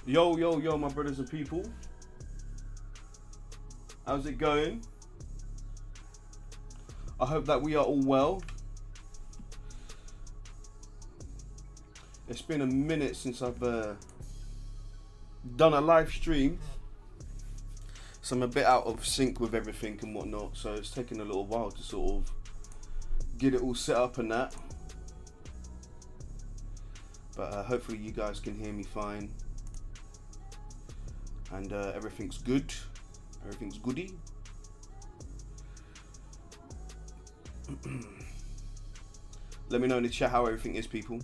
Yo, my brothers and people. How's it going? I hope that we are all well. It's been a minute since I've done a live stream, so I'm a bit out of sync with everything and whatnot, so it's taken a little while to sort of get it all set up and that. But hopefully you guys can hear me fine. And everything's good. Everything's goody. Let me know in the chat how everything is, people.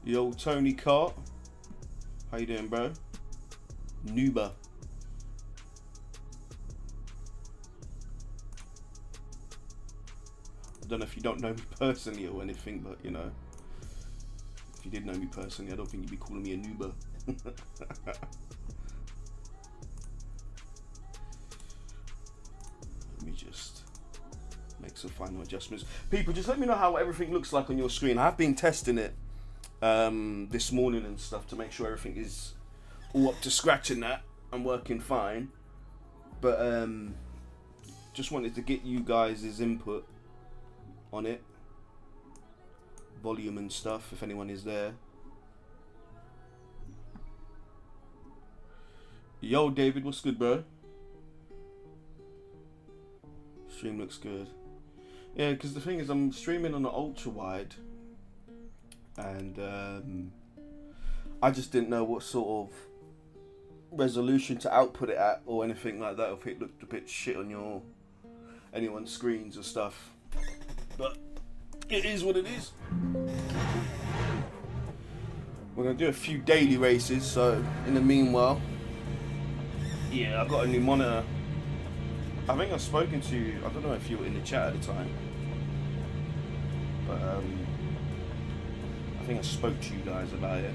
Yo, Tony Cart, how you doing, bro? Nuba. I don't know if you don't know me personally or anything, but you know, if you did know me personally, I don't think you'd be calling me a Nuba. Let me just make some final adjustments. People, just let me know how everything looks like on your screen. I've been testing it this morning and stuff to make sure everything is all up to scratch and that and working fine, but just wanted to get you guys' input on it, volume and stuff, if anyone is there. Yo David, what's good, bro? Stream looks good. Yeah, because the thing is, I'm streaming on the ultra wide, and I just didn't know what sort of resolution to output it at or anything like that, if it looked a bit shit on anyone's screens or stuff. But it is what it is. We're gonna do a few daily races, so in the meanwhile, yeah, I got a new monitor. I think I've spoken to you, I don't know if you were in the chat at the time, but I think I spoke to you guys about it.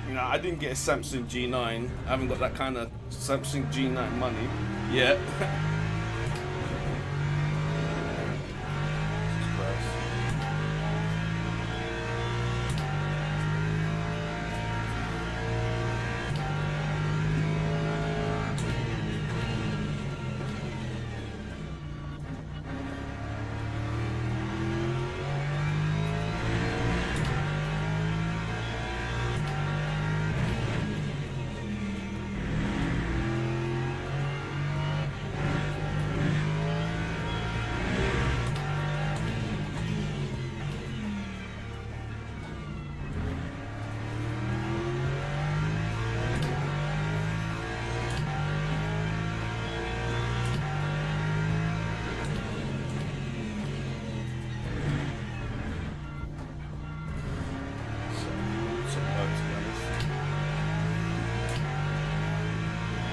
No, I didn't get a Samsung G9. I haven't got that kind of Samsung G9 money yet.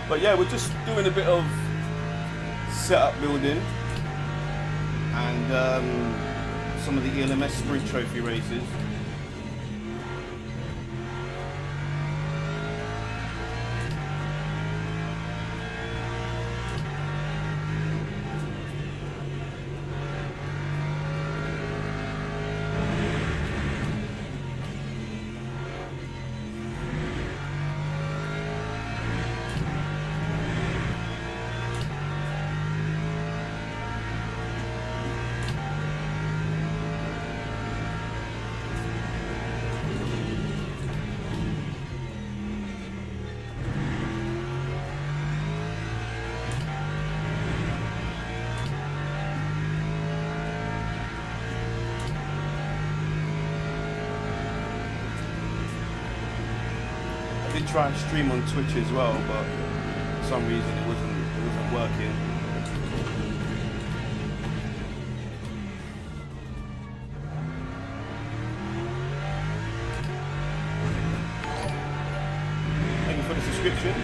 But yeah, we're just doing a bit of setup building and some of the ELMS Sprint Trophy races. did try to stream on Twitch as well, but for some reason it wasn't working. Thank you for the subscription.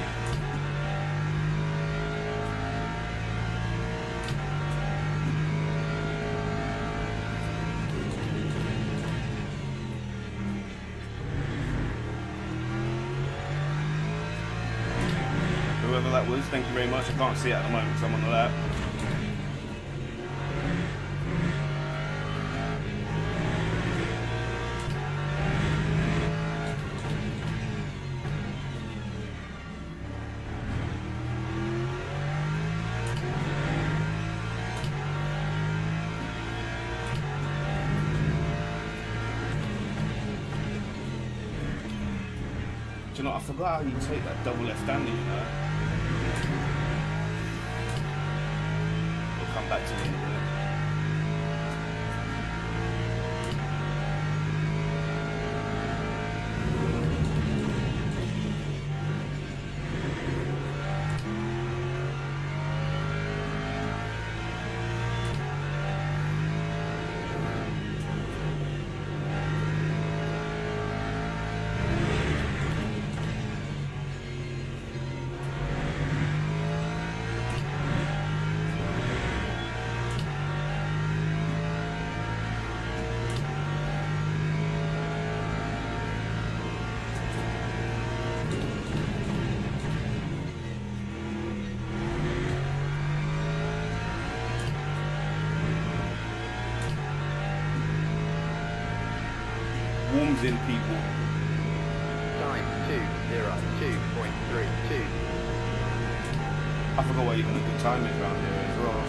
Whoever that was, thank you very much. I can't see it at the moment because I'm on the lap. Do you know, I forgot how you take that double left-hander, you know. Come back to me in a minute. Warms in people. 9:2:02.32. I forgot what even a good time is around here as well.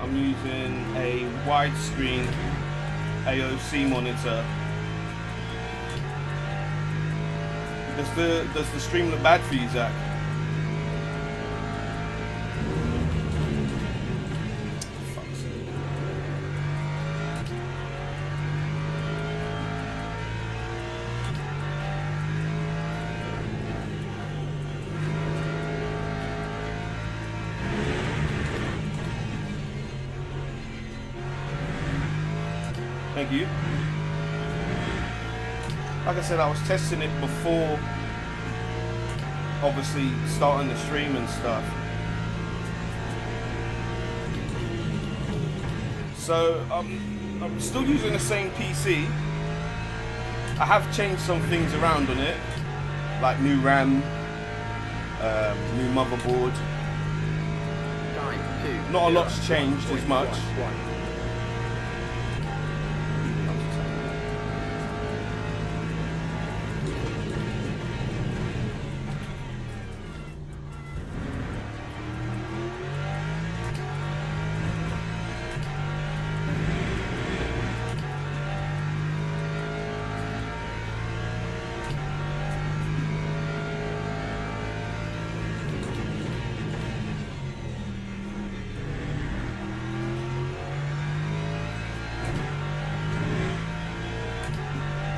I'm using a widescreen AOC monitor. Does the stream look bad for you, Zach? Fuck's sake. Thank you. Like I said, I was testing it before obviously starting the stream and stuff. So I'm still using the same PC. I have changed some things around on it, like new RAM, new motherboard. Not a lot's changed as much.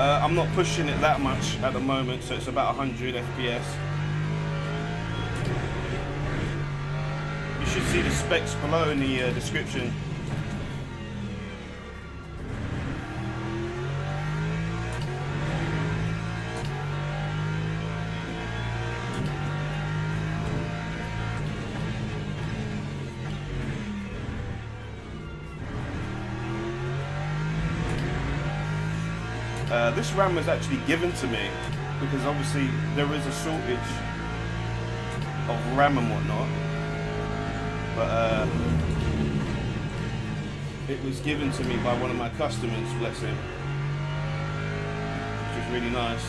I'm not pushing it that much at the moment, so it's about 100 FPS. You should see the specs below in the description. This RAM was actually given to me because obviously there is a shortage of RAM and whatnot, but it was given to me by one of my customers, bless him, which was really nice.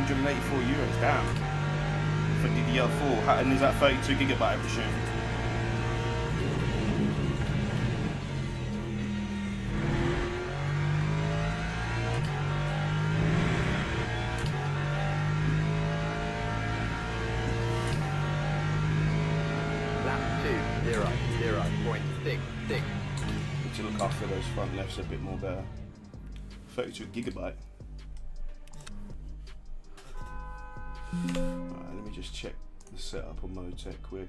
€184, damn, for DDR4, and is that 32 gigabyte, I presume? Lap 200.66. Need to look after those front lefts a bit more better. 32 gigabyte. Alright, let me just check the setup on Motec quick.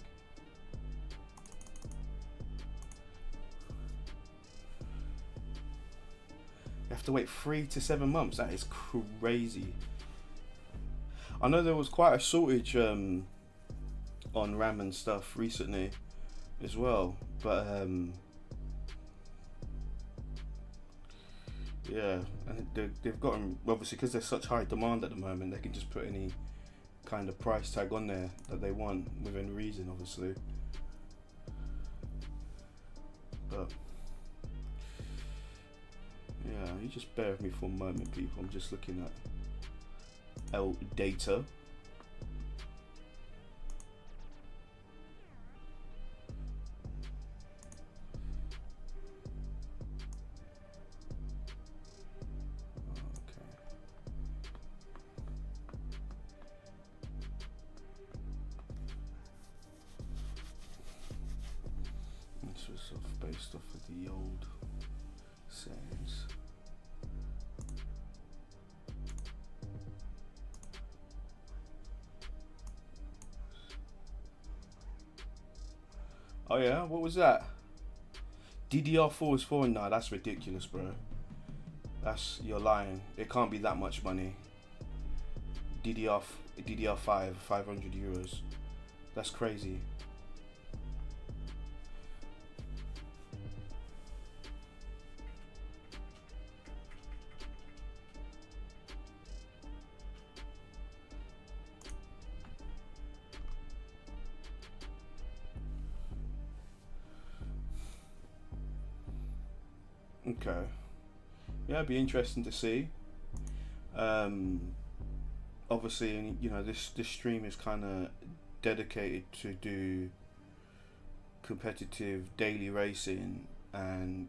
You have to wait 3 to 7 months. That is crazy. I know there was quite a shortage on RAM and stuff recently as well, but yeah, and they've gotten, obviously because there's such high demand at the moment, they can just put any kind of price tag on there that they want within reason, obviously. But yeah, you just bear with me for a moment, people. I'm just looking at L data. Based off of the old settings. Oh yeah, what was that? DDR4 is 4? Nah, that's ridiculous, bro. You're lying. It can't be that much money. DDR5, €500. That's crazy. Okay, yeah, it'd be interesting to see. Obviously, you know, this stream is kind of dedicated to do competitive daily racing, and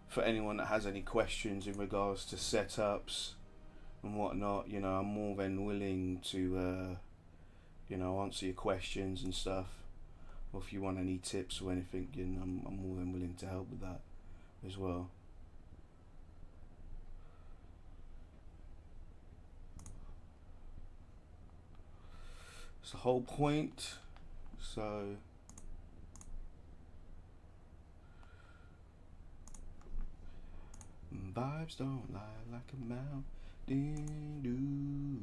for anyone that has any questions in regards to setups and whatnot, you know, I'm more than willing to you know, answer your questions and stuff, or if you want any tips or anything, you know, I'm more than willing to help with that as well. It's the whole point. So vibes don't lie like a mountain dew.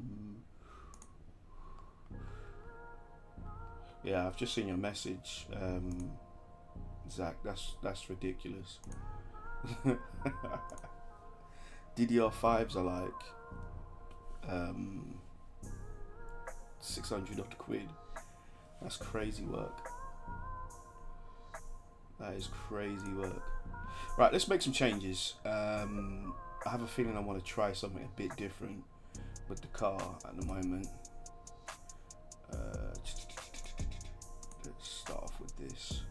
Yeah, I've just seen your message, Zach. That's ridiculous. DDR5s are like 600 odd quid. That's crazy work. That is crazy work. Right, let's make some changes. I have a feeling I want to try something a bit different with the car at the moment. Let's start off with this.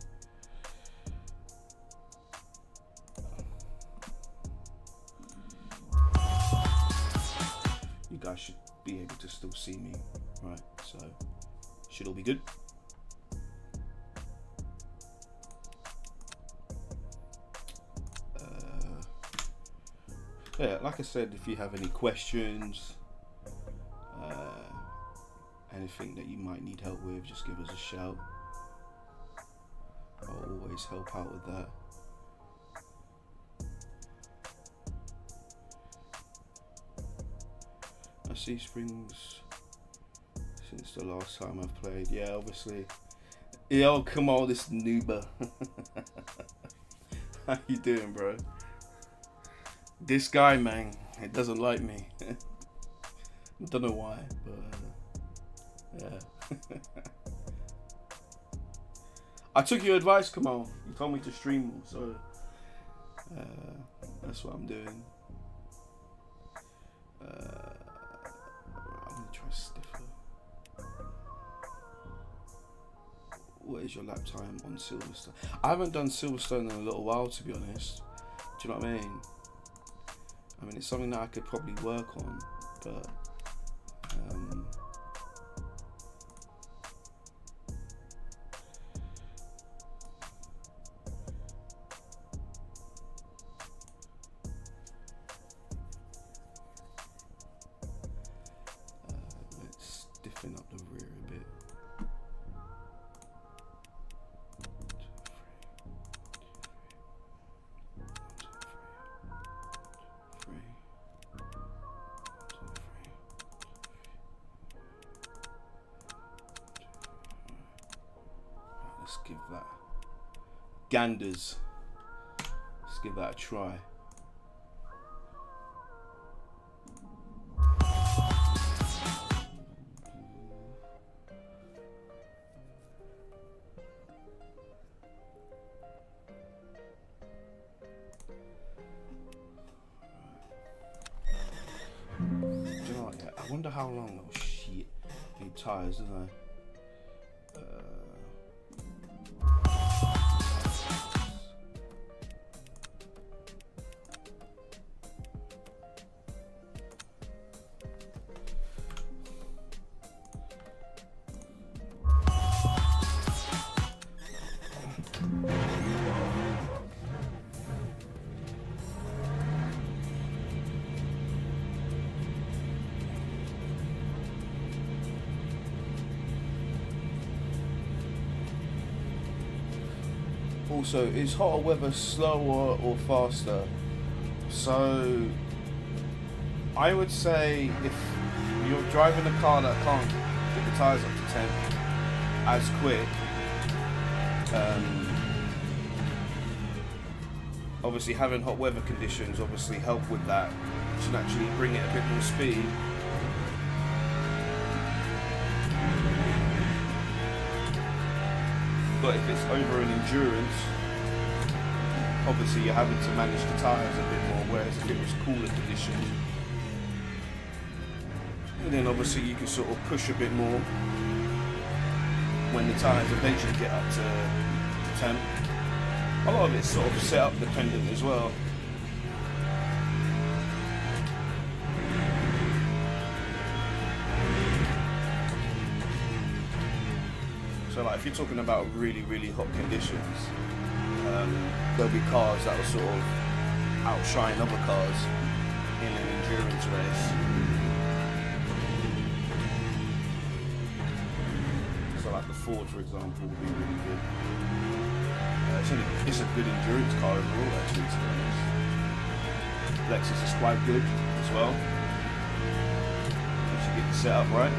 You guys should be able to still see me, right? So should all be good. Yeah, like I said, if you have any questions, anything that you might need help with, just give us a shout. I'll always help out with that. C springs since the last time I've played. Yeah, obviously. Yo, come on, this noober. How you doing, bro? This guy, man, it doesn't like me. I don't know why, but yeah. I took your advice, Kamal. You told me to stream more, so that's what I'm doing. I'm gonna try stiffer. What is your lap time on Silverstone? I haven't done Silverstone in a little while, to be honest. Do you know what I mean? I mean, it's something that I could probably work on, but let's stiffen up the rear a bit. Let's give that ganders. Let's give that a try. Do you know what? Yeah, I wonder how long. Oh shit! Need tires, don't I? Also, is hotter weather slower or faster? So, I would say if you're driving a car that can't get the tyres up to temp as quick, obviously having hot weather conditions obviously help with that to naturally bring it a bit more speed. But if it's over an endurance, obviously you're having to manage the tyres a bit more, whereas if it was cooler conditions, and then obviously you can sort of push a bit more when the tyres eventually get up to temp. A lot of it's sort of setup dependent as well. So like if you're talking about really, really hot conditions, there'll be cars that will sort of outshine other cars in an endurance race. So like the Ford, for example, would be really good. It's a good endurance car overall, actually, to be honest. Lexus is quite good as well. Once you get the setup right.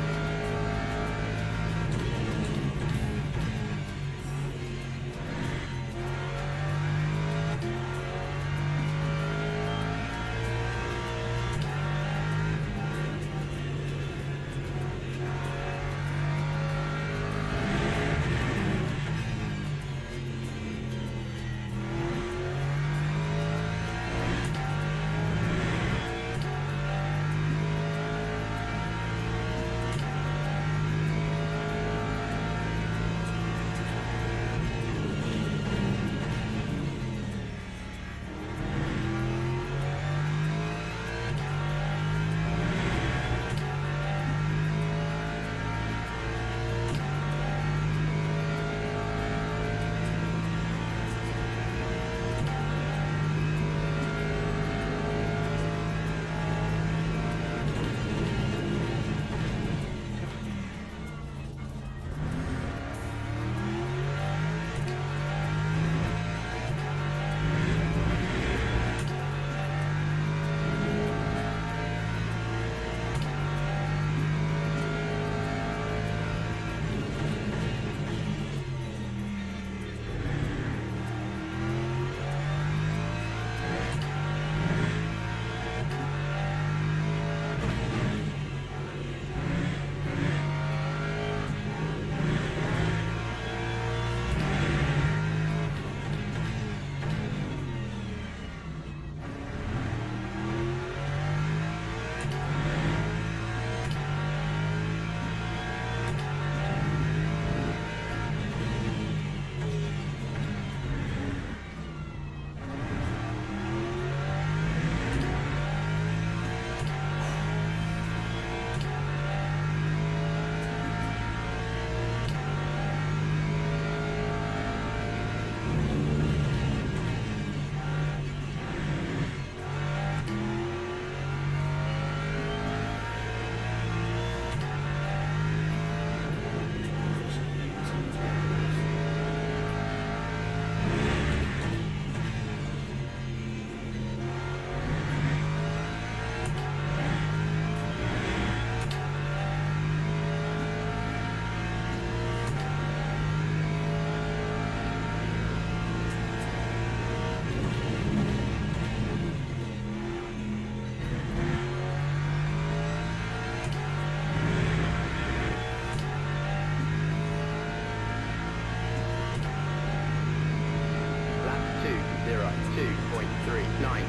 9.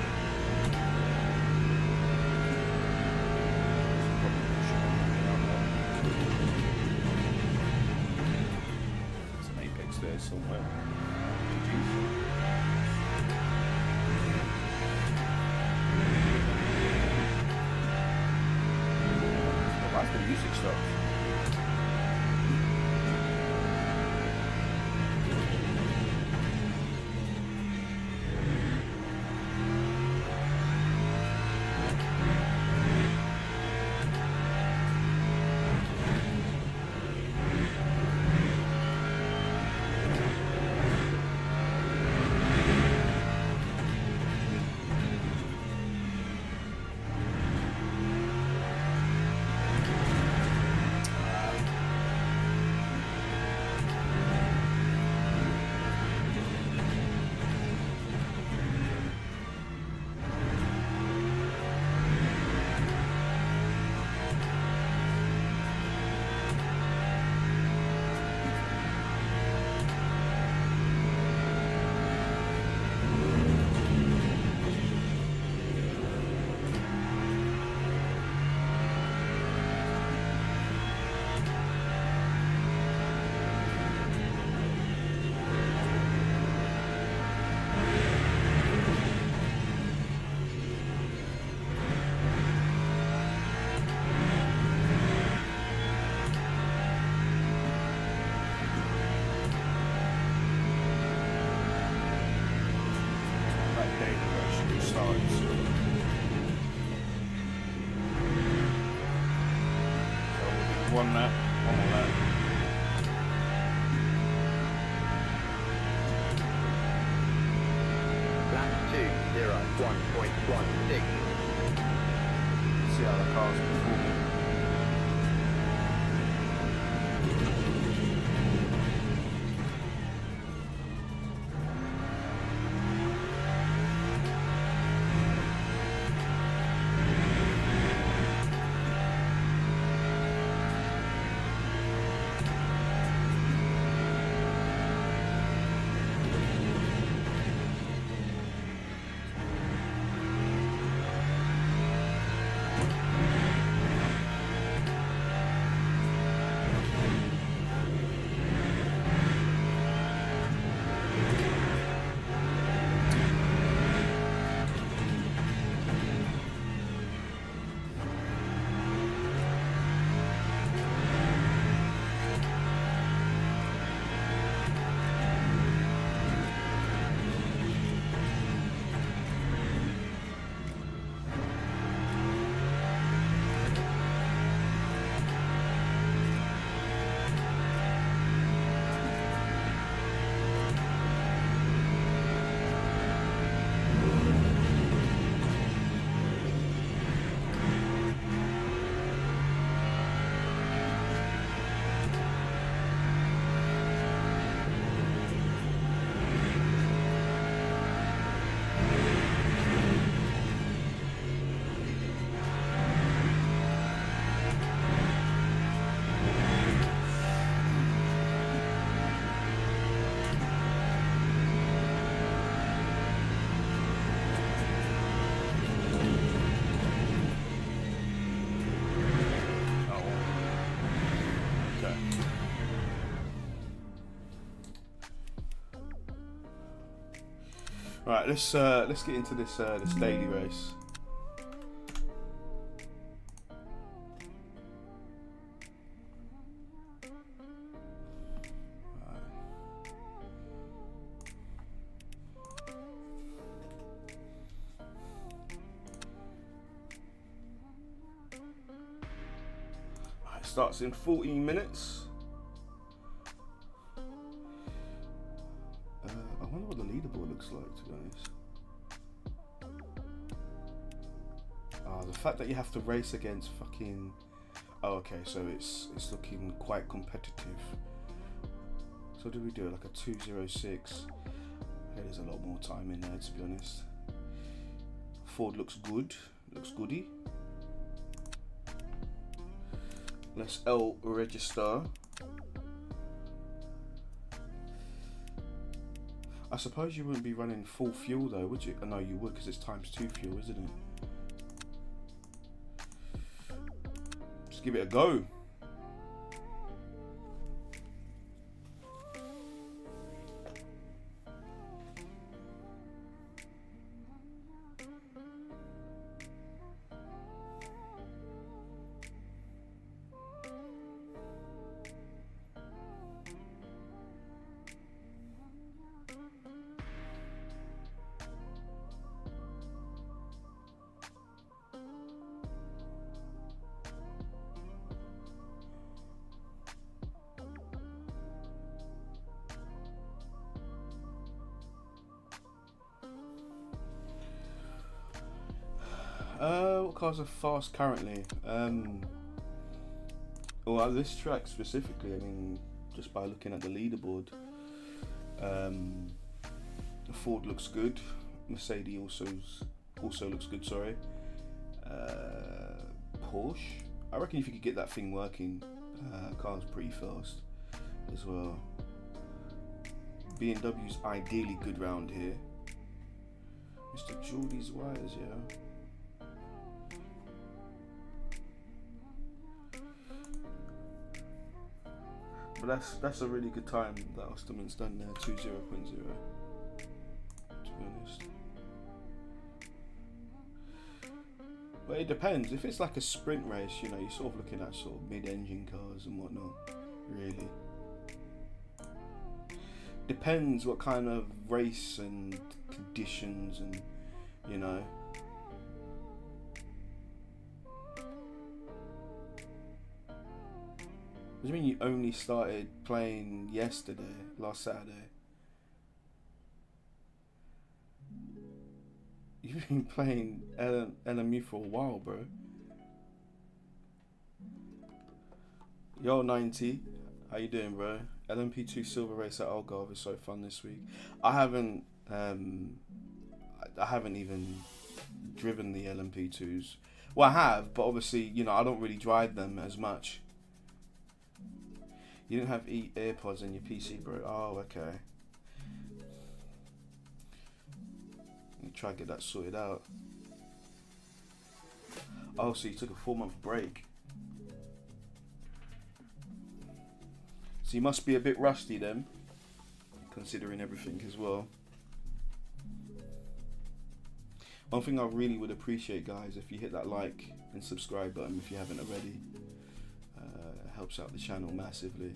There's an apex there somewhere. Why's the music stopped? One that, one more that. Lap 2, 0, 1.16. See how the car's performing. Right, let's get into this this daily race. Right, it starts in 14 minutes. I wonder what the leaderboard looks like, to be honest. The fact that you have to race against fucking... Oh, okay, so it's looking quite competitive. So do we do like a 206? Yeah, there's a lot more time in there, to be honest. Ford looks good, looks goody. Let's L register. I suppose you wouldn't be running full fuel though, would you? No, you would, because it's ×2 fuel, isn't it? Just give it a go. What cars are fast currently? Well, this track specifically, I mean, just by looking at the leaderboard, Ford looks good. Mercedes also looks good. Sorry. Porsche. I reckon if you could get that thing working, car's pretty fast as well. BMW's ideally good round here. Mr. Geordie's wires, yeah. But that's a really good time that Osterman's done there, 2.0.0, to be honest. But it depends. If it's like a sprint race, you know, you're sort of looking at sort of mid-engine cars and whatnot, really. Depends what kind of race and conditions and, you know. What do you mean you only started playing yesterday, last Saturday? You've been playing LMU for a while, bro. Yo, 90. How you doing, bro? LMP2 Silver Race at Algarve is so fun this week. I haven't even driven the LMP2s. Well, I have, but obviously, you know, I don't really drive them as much. You didn't have AirPods in your PC, bro. Oh, okay. Let me try to get that sorted out. Oh, so you took a 4-month break. So you must be a bit rusty then, considering everything as well. One thing I really would appreciate, guys, if you hit that like and subscribe button if you haven't already. Helps out the channel massively.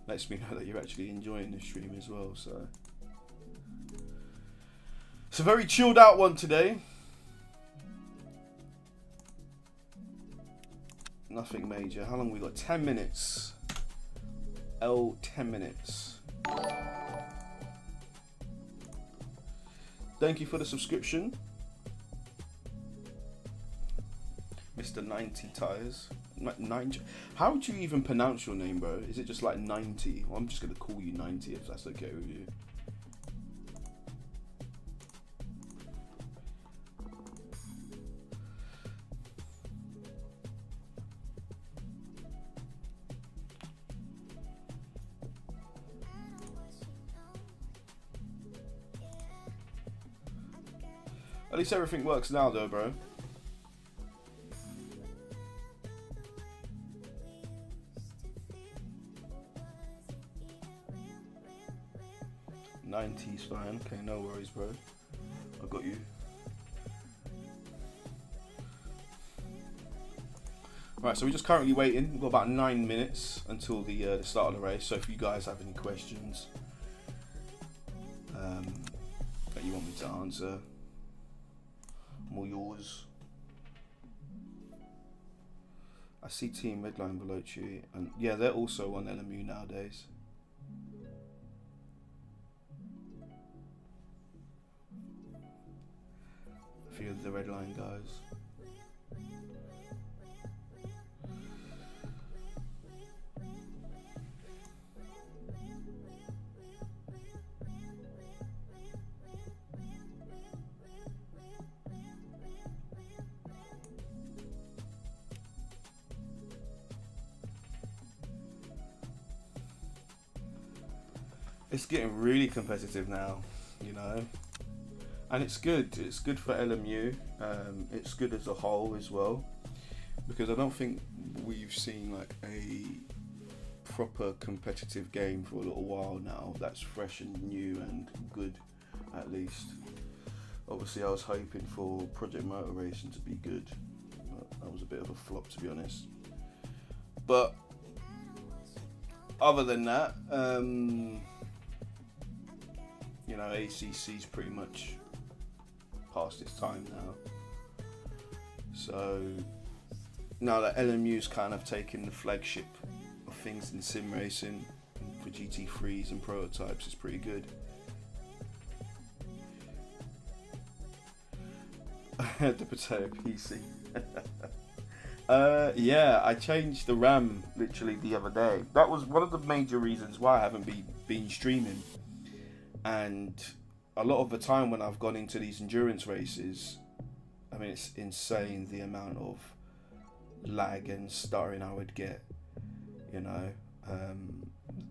Lets me know that you're actually enjoying the stream as well. So it's a very chilled out one today. Nothing major. How long we got? 10 minutes. 10 minutes. Thank you for the subscription, Mr. 90 Tires. 90. How would you even pronounce your name, bro? Is it just like 90? Well, I'm just gonna call you 90 if that's okay with you. At least everything works now, though, bro. '90s fine. Okay, no worries, bro. I got you. Right, so we're just currently waiting. We've got about 9 minutes until the start of the race. So if you guys have any questions that you want me to answer, I'm all yours. I see Team Redline Veloci, and yeah, they're also on LMU nowadays. A few of the Redline guys. It's getting really competitive now, you know, and it's good. It's good for LMU. It's good as a whole as well, because I don't think we've seen like a proper competitive game for a little while now that's fresh and new and good, at least. Obviously, I was hoping for Project Motor Racing to be good, but that was a bit of a flop, to be honest. But other than that, you know, ACC's pretty much past its time now. So now that LMU's kind of taken the flagship of things in sim racing for GT3s and prototypes, it's pretty good. The potato PC. Yeah, I changed the RAM literally the other day. That was one of the major reasons why I haven't been streaming. And a lot of the time when I've gone into these endurance races, I mean, it's insane the amount of lag and stuttering I would get, you know.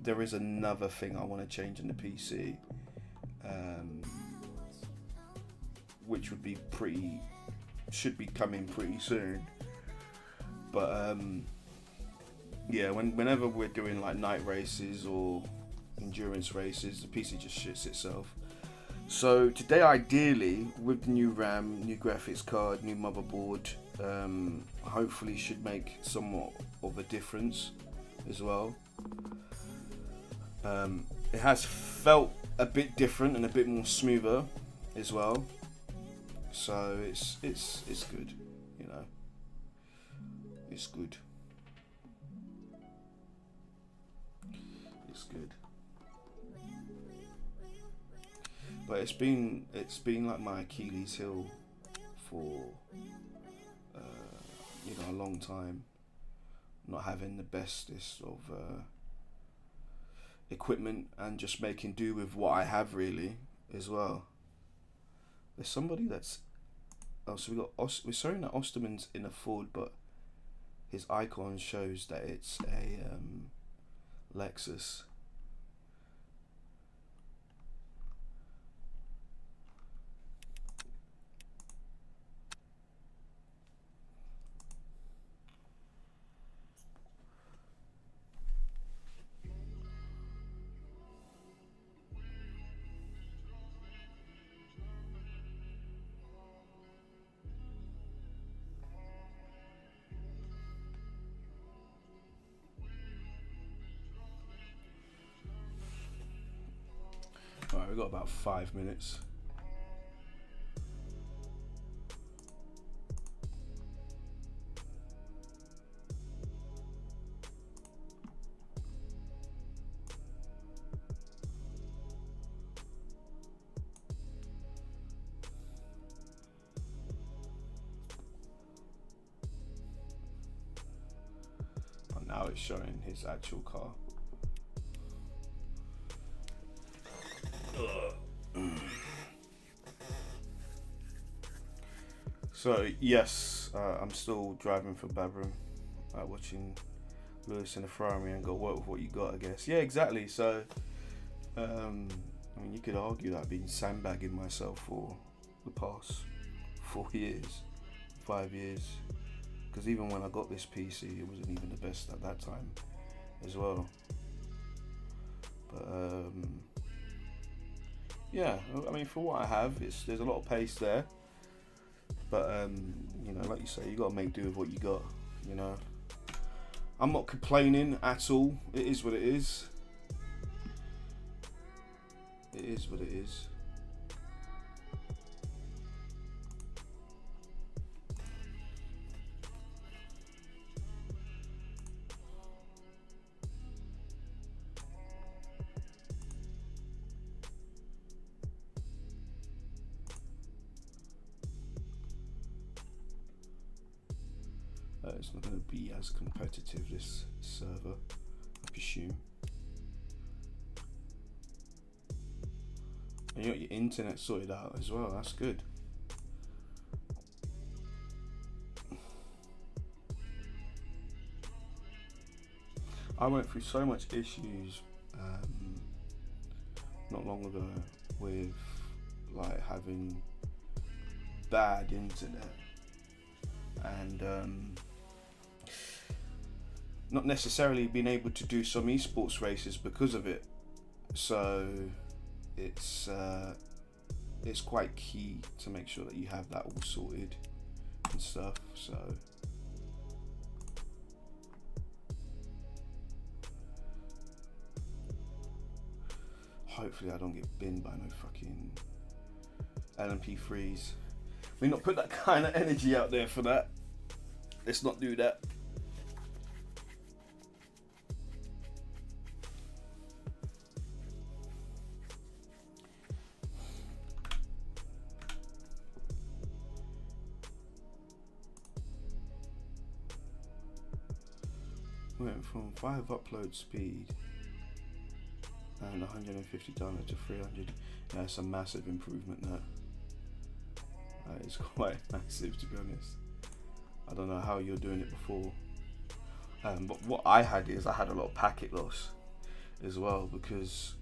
There is another thing I want to change in the PC, which would be should be coming pretty soon. But yeah, whenever we're doing like night races or endurance races, the PC just shits itself. So today, ideally, with the new RAM, new graphics card, new motherboard, hopefully should make somewhat of a difference as well. It has felt a bit different and a bit more smoother as well. So it's good, you know. It's good. It's good. But it's been like my Achilles heel for you know, a long time. Not having the bestest of equipment and just making do with what I have, really, as well. There's somebody that's so we're showing that Osterman's in a Ford, but his icon shows that it's a Lexus. Alright, we've got about 5 minutes. Oh, now it's showing his actual car. So yes, I'm still driving for Babram, watching Lewis in the Ferrari and go, work with what you got, I guess. Yeah, exactly. So I mean, you could argue that I've been sandbagging myself for the past 4 years, 5 years, because even when I got this PC, it wasn't even the best at that time as well. But yeah, I mean, for what I have, there's a lot of pace there. But you know, like you say, you gotta make do with what you got. You know, I'm not complaining at all. It is what it is. It is what it is. It's not going to be as competitive, this server, I presume. And you got your internet sorted out as well, that's good. I went through so much issues not long ago with like having bad internet and not necessarily being able to do some esports races because of it. So it's quite key to make sure that you have that all sorted and stuff. So hopefully I don't get binned by no fucking LMP3s. We not put that kind of energy out there for that. Let's not do that. Went from 5 upload speed and $150 to 300. Yeah, that's a massive improvement. That is quite massive, to be honest. I don't know how you're doing it before, but what I had is I had a lot of packet loss as well, because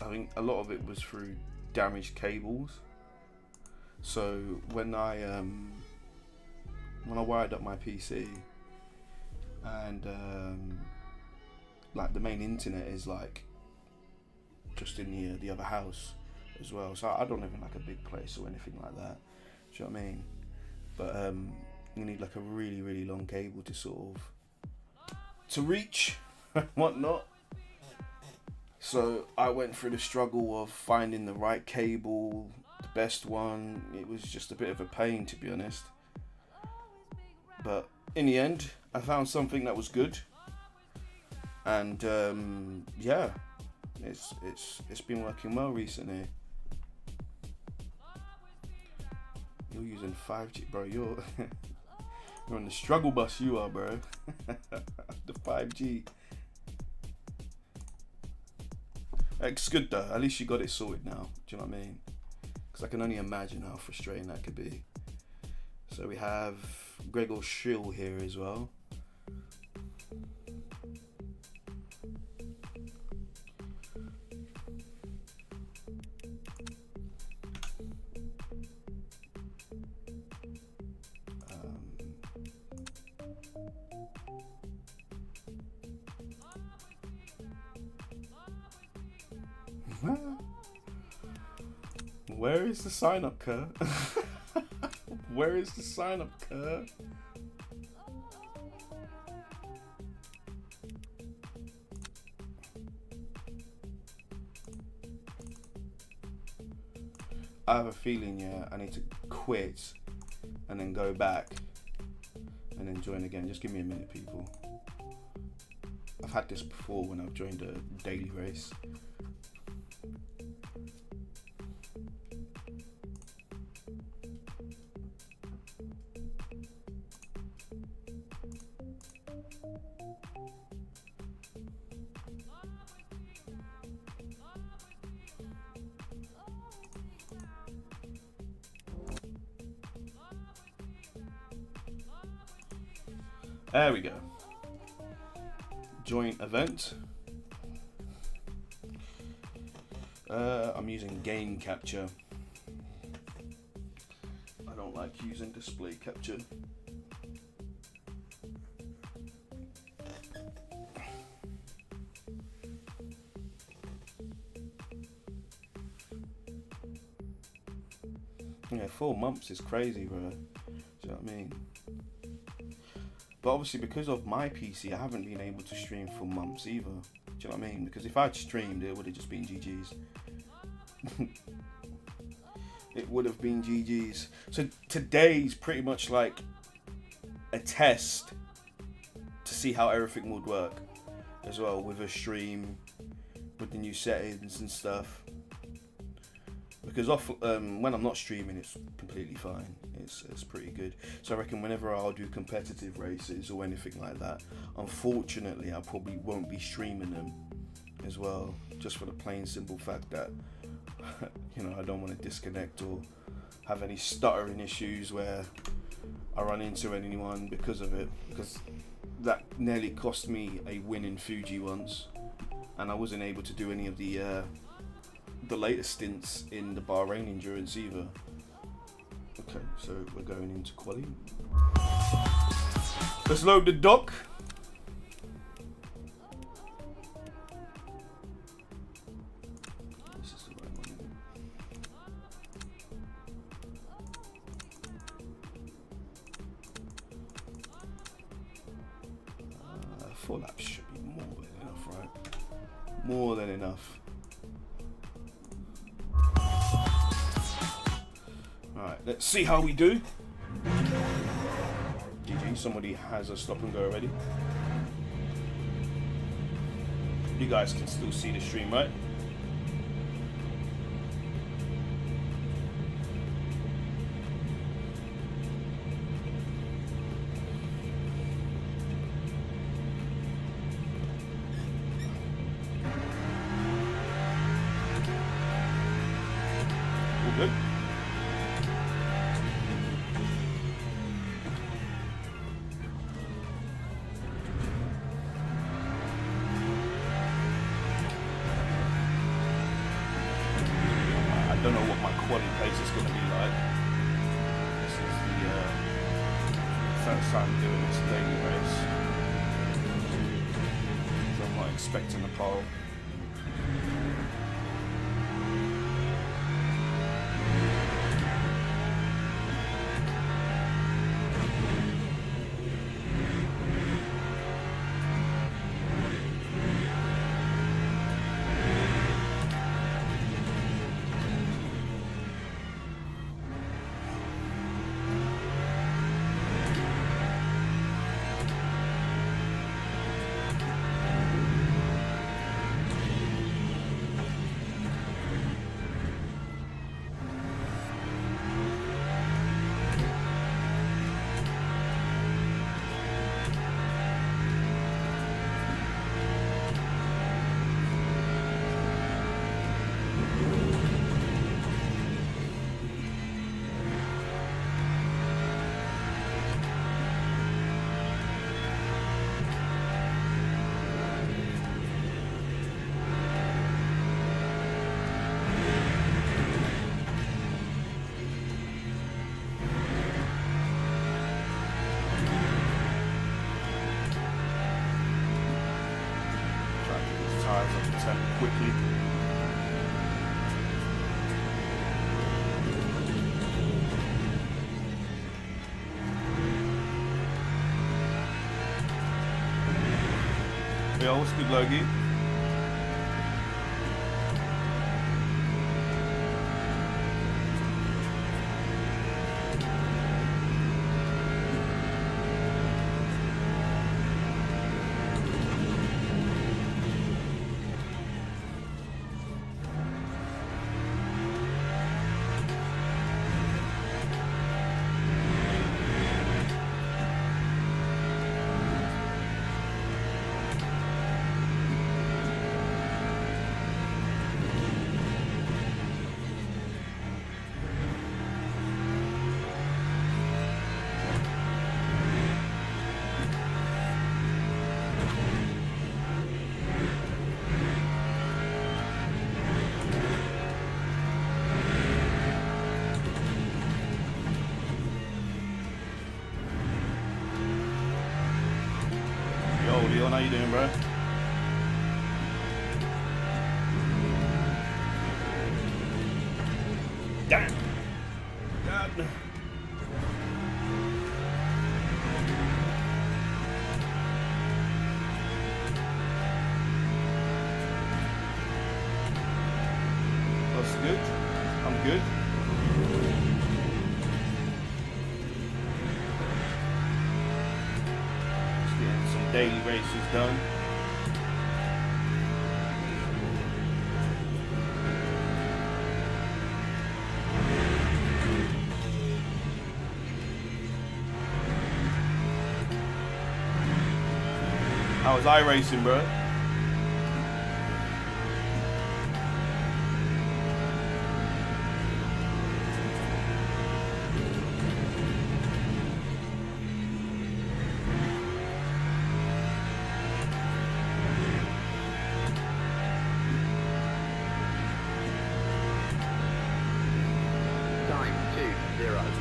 I think a lot of it was through damaged cables. So when I wired up my PC and like the main internet is like just in the other house as well, so I don't live in like a big place or anything like that. Do you know what I mean? But you need like a really long cable to sort of to reach and whatnot. So I went through the struggle of finding the right cable, the best one. It was just a bit of a pain, to be honest. But in the end, I found something that was good, and yeah, it's been working well recently. You're using 5G, bro. You're on the struggle bus. You are, bro. The 5G. It's good though. At least you got it sorted now. Do you know what I mean? Because I can only imagine how frustrating that could be. So we have Gregor Schill here as well. Where is the sign up, cuz? Where is the sign up, cuz? I have a feeling, yeah, I need to quit and then go back and then join again. Just give me a minute, people. I've had this before when I've joined a daily race. There we go. Join event. I'm using game capture. I don't like using display capture. Yeah, 4 months is crazy, bro. Do you know what I mean? But obviously, because of my PC, I haven't been able to stream for months either. Do you know what I mean? Because if I'd streamed, it would have just been GG's. It would have been GG's. So today's pretty much like a test to see how everything would work as well with a stream, with the new settings and stuff. Because when I'm not streaming, it's completely fine. It's pretty good. So I reckon whenever I'll do competitive races or anything like that, unfortunately, I probably won't be streaming them as well, just for the plain simple fact that you know, I don't want to disconnect or have any stuttering issues where I run into anyone because of it. Because that nearly cost me a win in Fuji once, and I wasn't able to do any of the the latest stints in the Bahrain endurance either. Okay, so we're going into quali. Let's load the dock. This is the right one. Four laps should be more than enough, right? More than enough. Alright, let's see how we do. GG, somebody has a stop and go already. You guys can still see the stream, right? All good. I don't know what my quali pace is going to be like. This is the first time doing this daily race, so I'm not expecting a pole. Quickly. Yo, what's good, Logie? Leon, how you doing, bro? Damn. God. That's good. I'm good. Daily races done. How was iRacing, bro?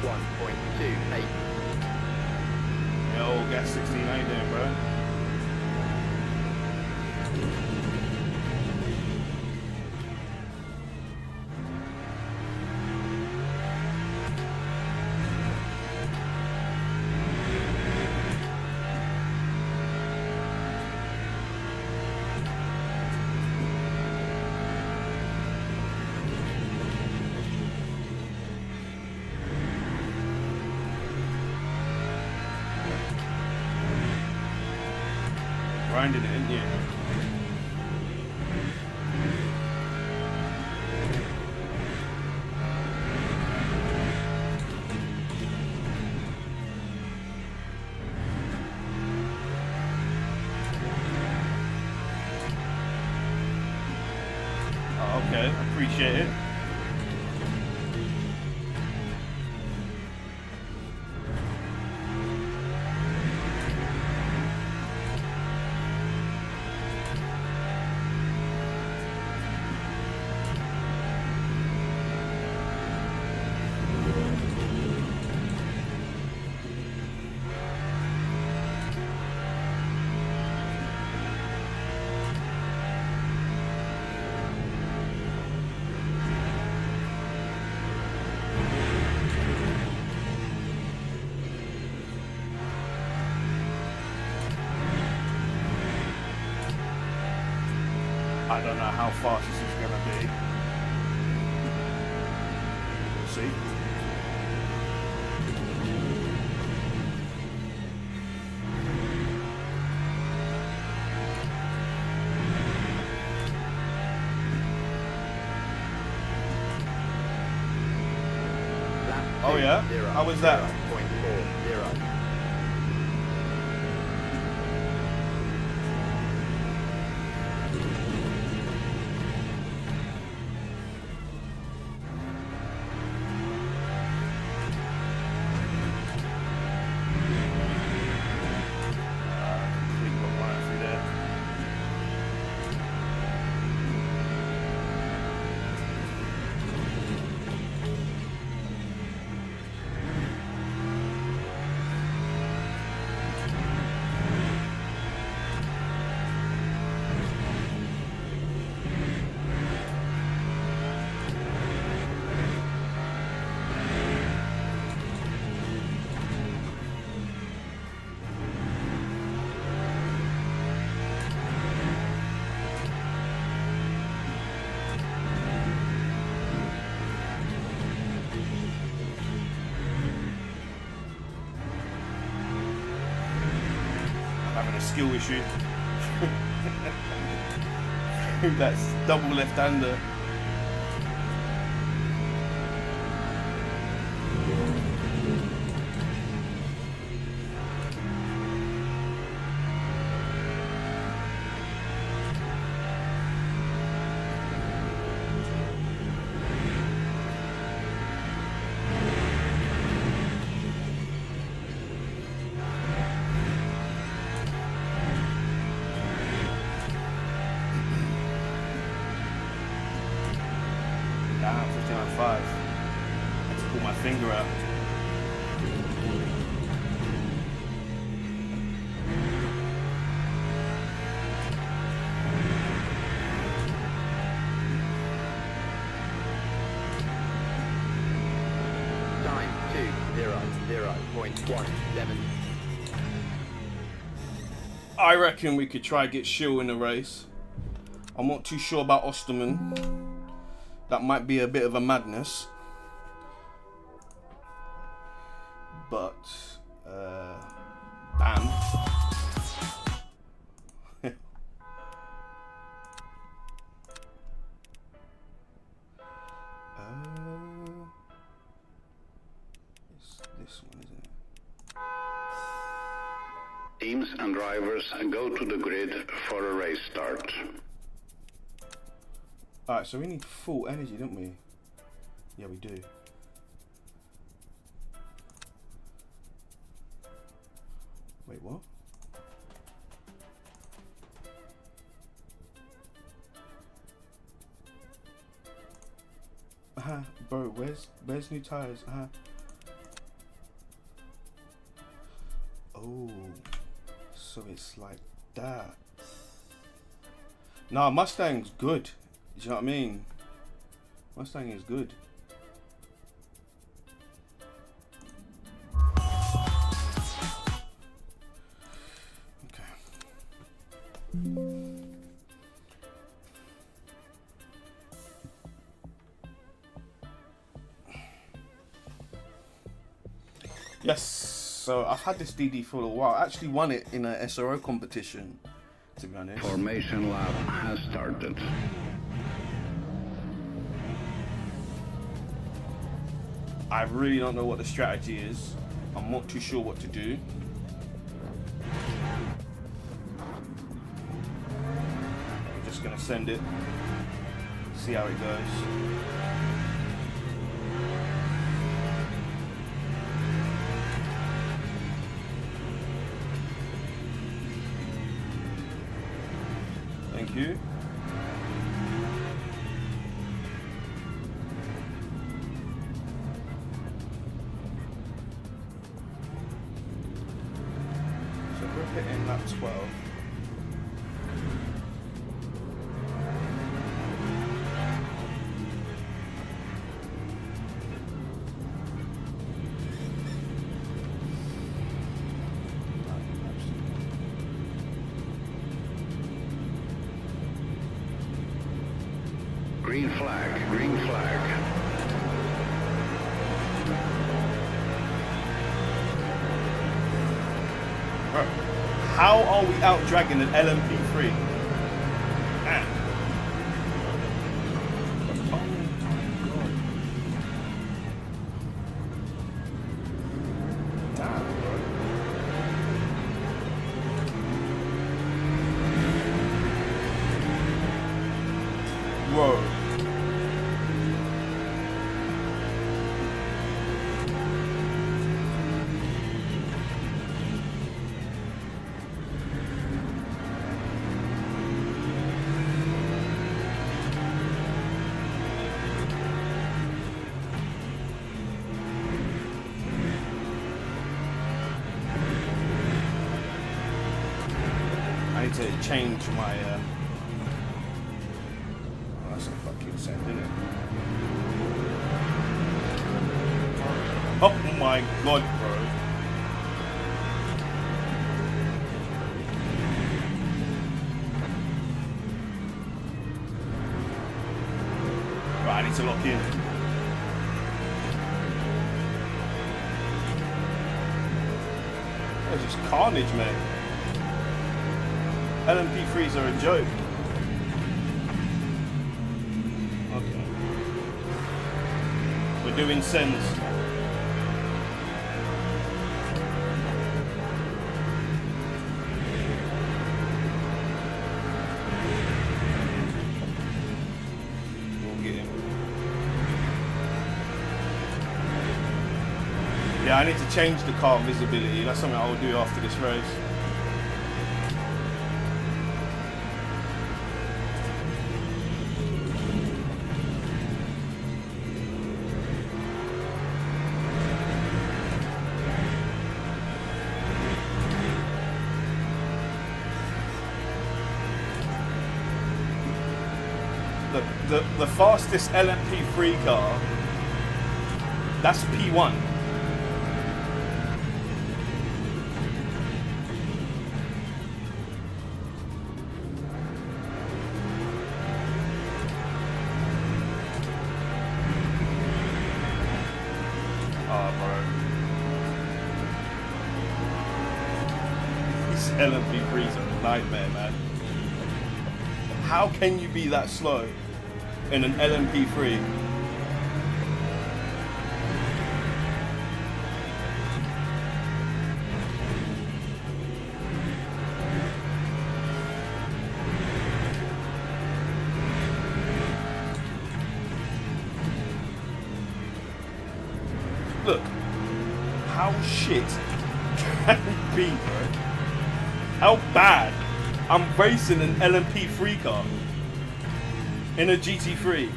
1.28. Yo, gas 16 ain't there, bro. Grinding it, isn't you? Oh, okay, appreciate it. I don't know how fast this is going to be. We'll see. Oh yeah? How was that? 0.40. Having a skill issue. That's double left-hander. Damn, 59.5. I had to pull my finger out. Time 2:00.17. I reckon we could try get Shill in the race. I'm not too sure about Osterman. That might be a bit of a madness. But, bam. It's this one, isn't it? Teams and drivers go to the grid for a race start. Alright, so we need full energy, don't we? Yeah, we do. Wait, what? Bro, where's new tires? that. Nah, Mustang's good. Do you know what I mean? Mustang is good. Okay. Yes, so I've had this DD for a while. I actually won it in a SRO competition, to be honest. Formation lab has started. I really don't know what the strategy is. I'm not too sure what to do. I'm just gonna send it, see how it goes. Thank you. So we're hitting lap 12. Green flag, green flag. Bro, how are we out dragging an LMP3? Man. Oh my god. Damn, bro. Whoa. I need to change my oh, that's a fucking send, isn't it? Oh my god, bro. Right, I need to lock in. That's just carnage, man. LMP3s are a joke. Okay. We're doing sends. We'll get him. Yeah, I need to change the car visibility. That's something I will do after this race. The fastest LMP3 car, that's P1. Oh, bro. These LMP3s are a nightmare, man. How can you be that slow in an LMP3? Look, how shit can it be, bro? How bad? I'm racing an LMP3 car in a GT3.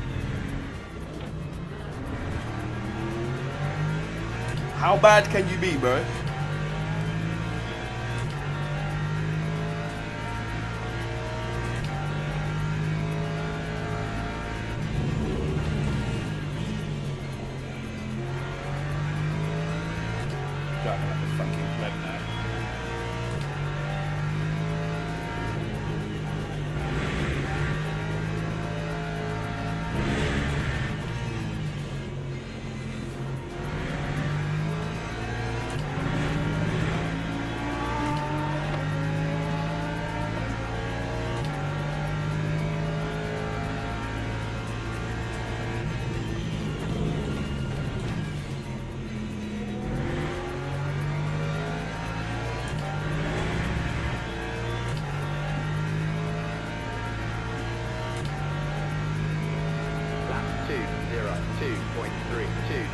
How bad can you be, bro? 2.32.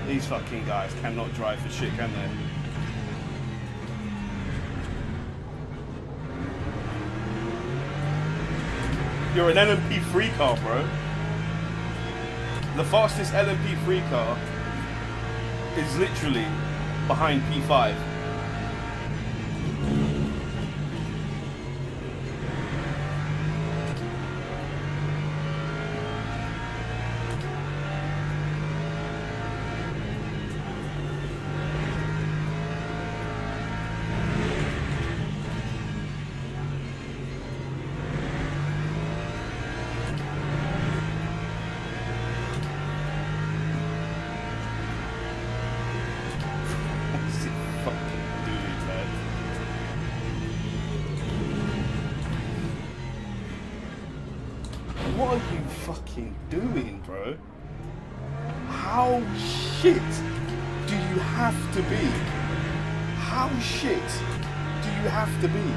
These fucking guys cannot drive for shit, can they? You're an LMP3 car, bro. The fastest LMP3 car is literally behind P5. What are you fucking doing, bro? How shit do you have to be? How shit do you have to be?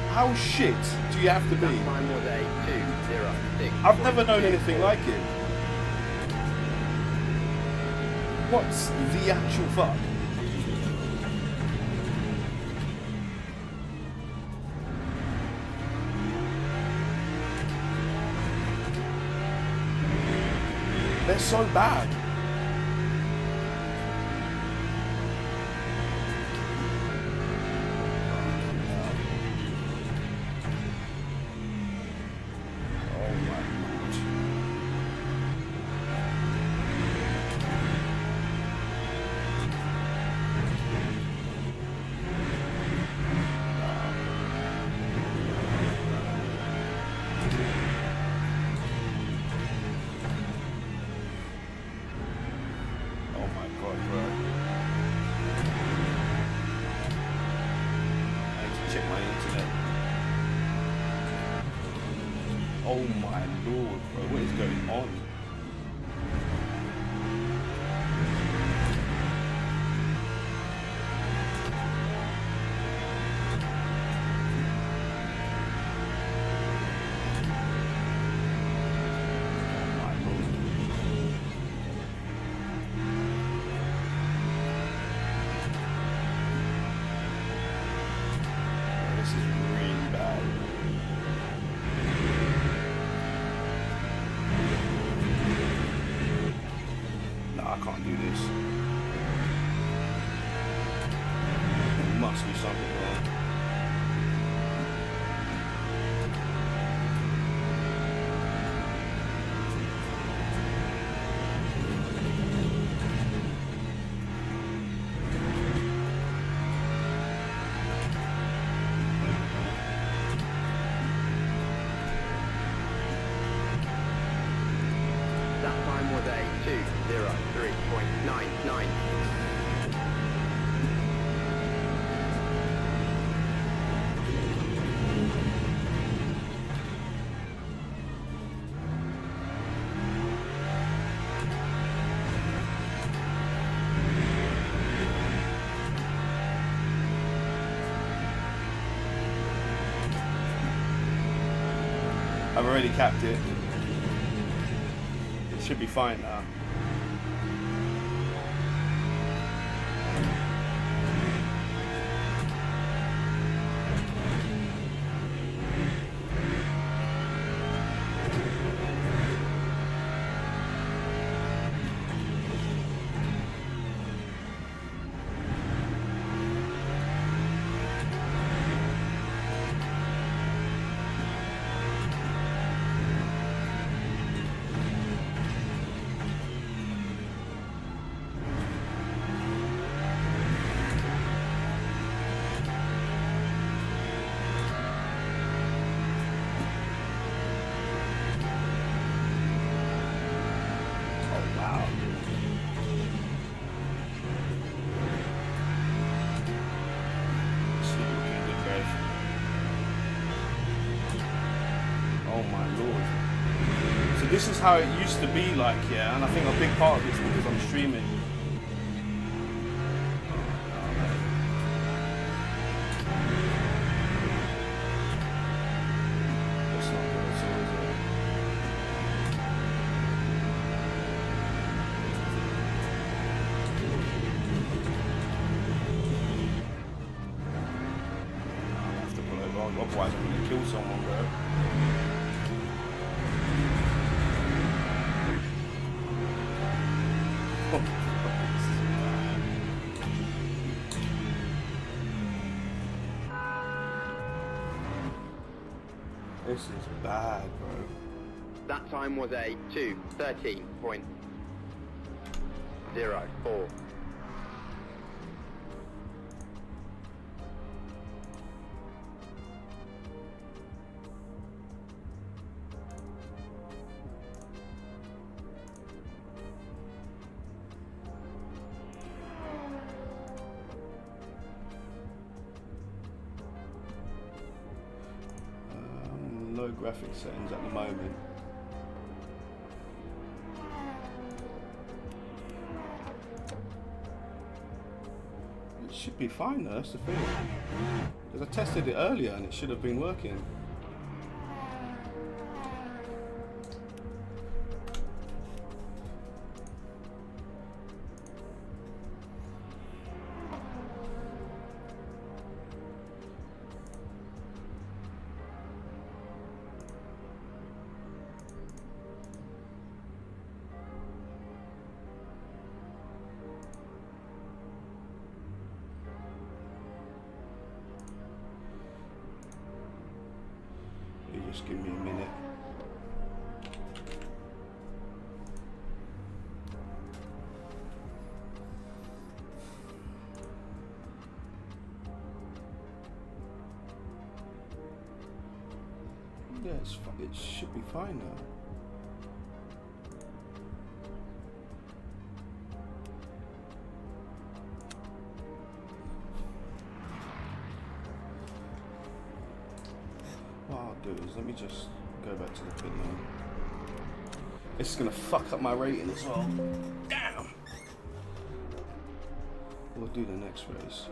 How shit do you have to be? Time was 8206. I've never known anything like it. What's the actual fuck? They're so bad. Oh my God. Oh my God, bro. I need to check my internet. Oh my Lord, bro. What is going on? Oh my Lord. This is really bad. No, I can't do this. There must be something wrong. That time was 8203.99. I've already capped it. It should be fine now. this is how it used to be like, yeah, and I think a big part of it's because I'm streaming. It's not good at all, is it? I have to pull over, otherwise I'm going to kill someone, bro. This is bad, bro. That time was a 2:13.04. Low graphic settings at the moment. It should be fine though, that's the thing. Because I tested it earlier and it should have been working. Just give me a minute. Yeah, it should be fine now. What I'll do is let me just go back to the pit now. This is gonna fuck up my rating as well. Damn! We'll do the next race.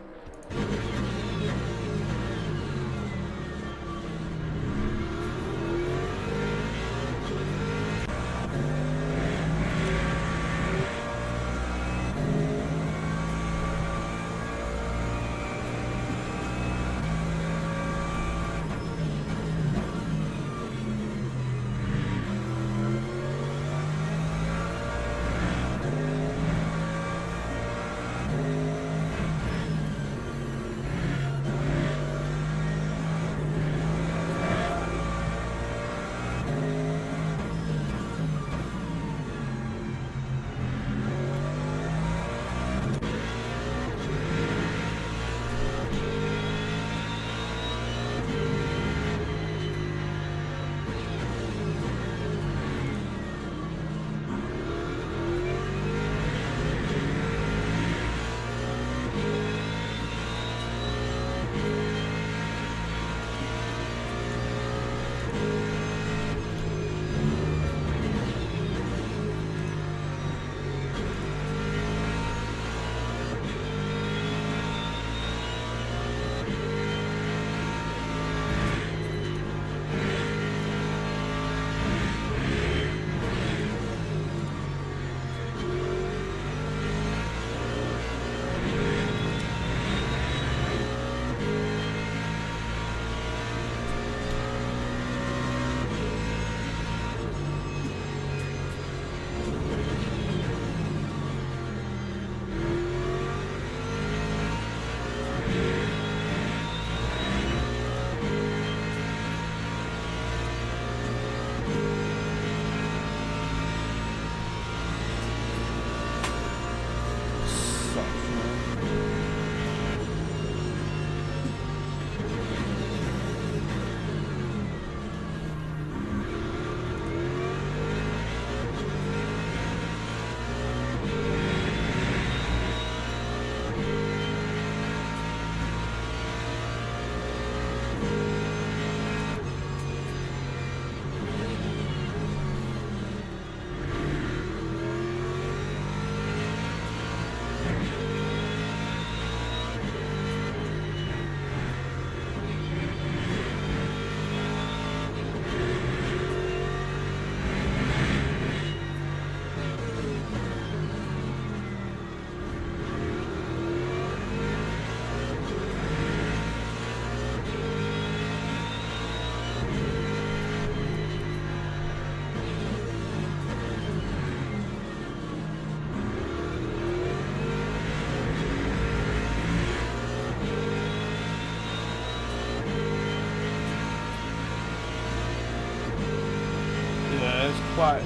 quite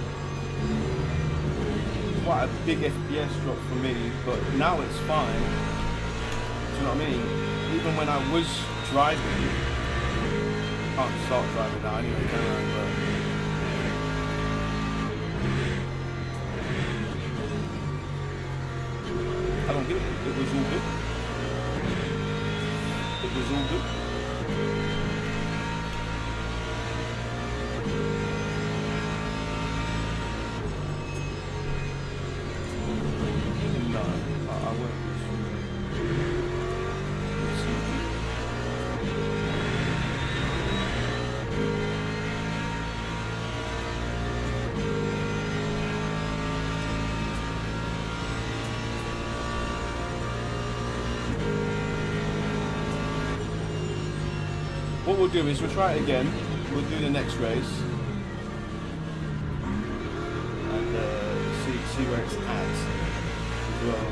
a big FPS drop for me, but now it's fine. Do you know what I mean? Even when I was driving, can't start driving now anyway, can I? But I don't get it. It was all good. It was all good. What we'll do is we'll try it again. We'll do the next race and see where it's at as well.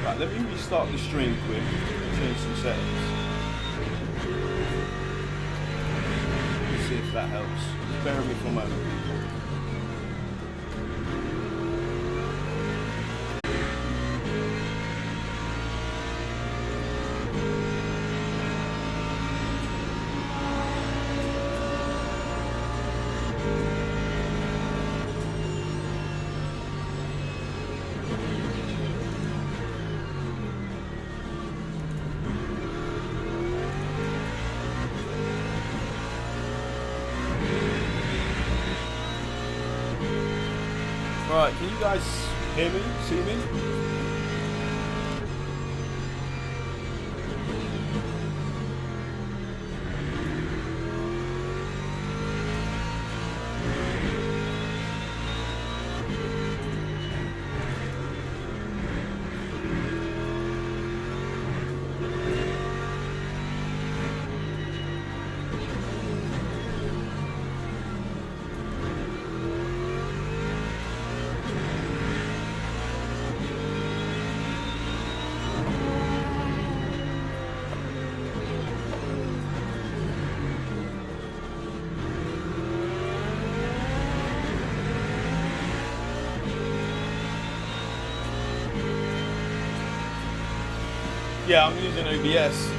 Right, let me restart the stream quick, change some settings. Let's see if that helps. Just bear with me for a moment, people. Right, can you guys hear me, see me? Yeah, I'm using OBS.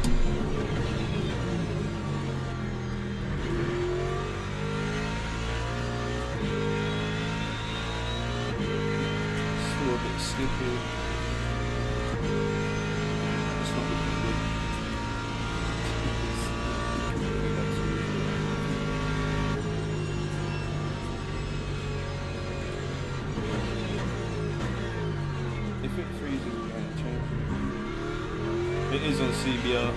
Still a bit slippy. It's not looking good. If it freezes, we're going to change it. It is on CBR.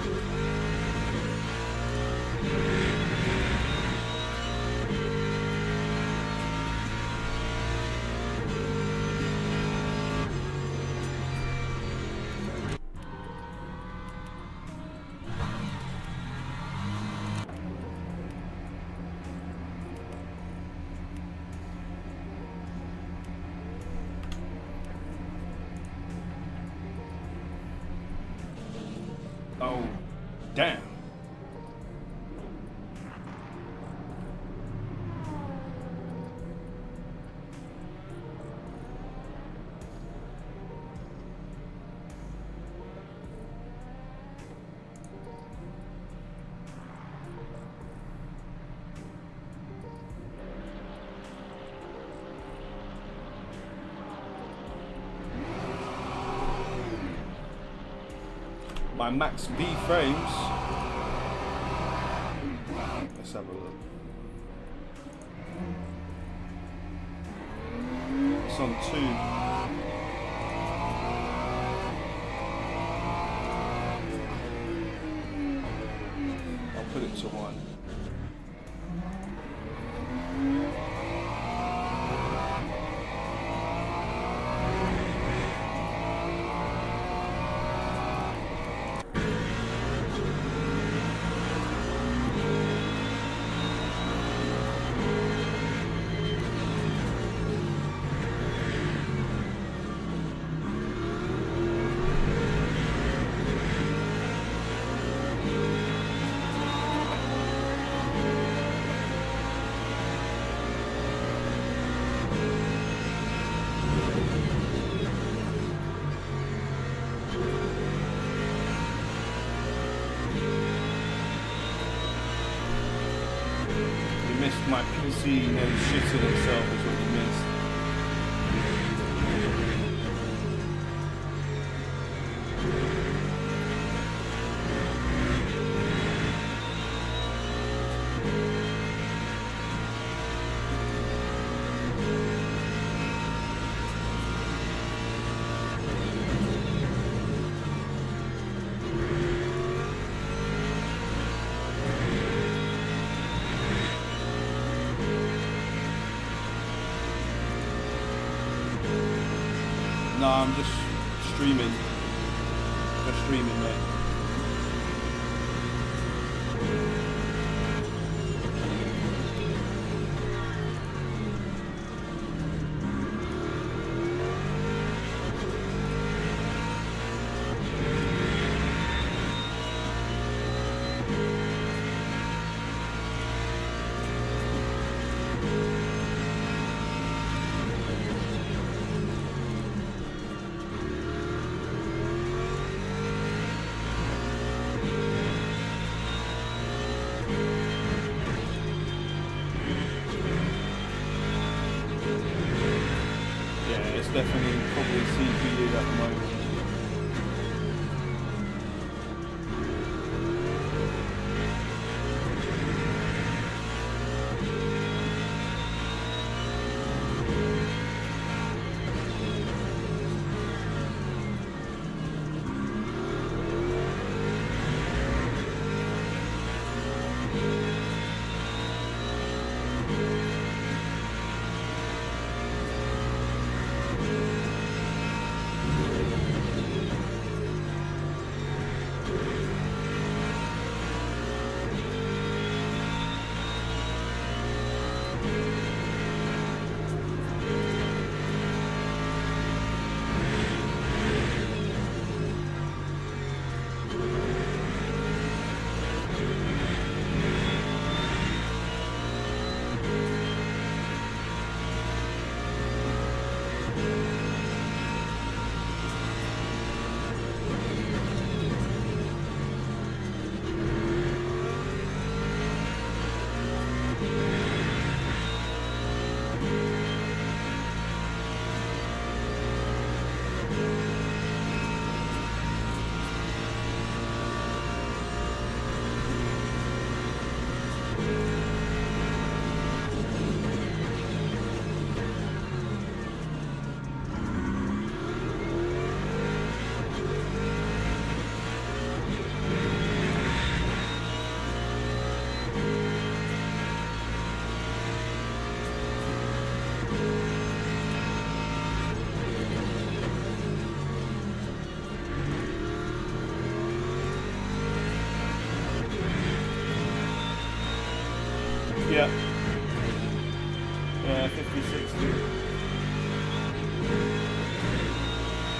Oh, damn. My max B frames. Let's have a look. It's on 2. I'll put it to 1. My PC nearly shitted itself is what you missed. No, I'm just streaming. Just streaming, mate. It's definitely probably CPU at the moment. Yeah. Yeah, 5060.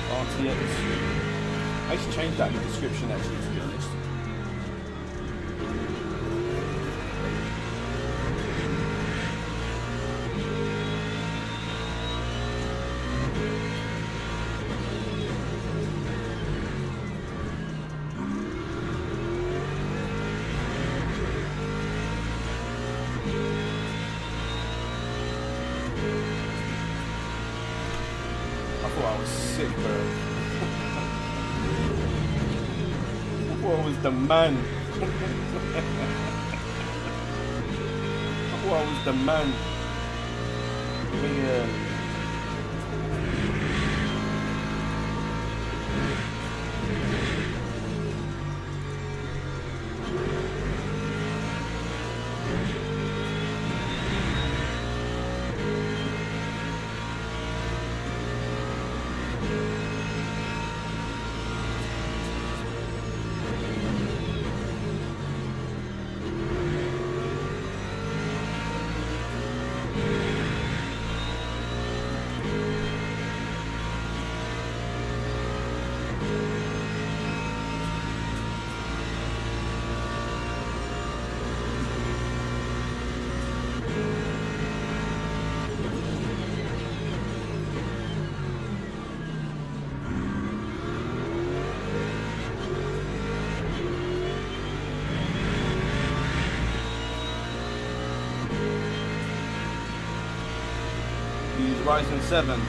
RTX. I should change that in the description actually, to be honest. I thought I was sick, bro. I thought I was the man. I thought I was the man. Yeah. Use Ryzen 7.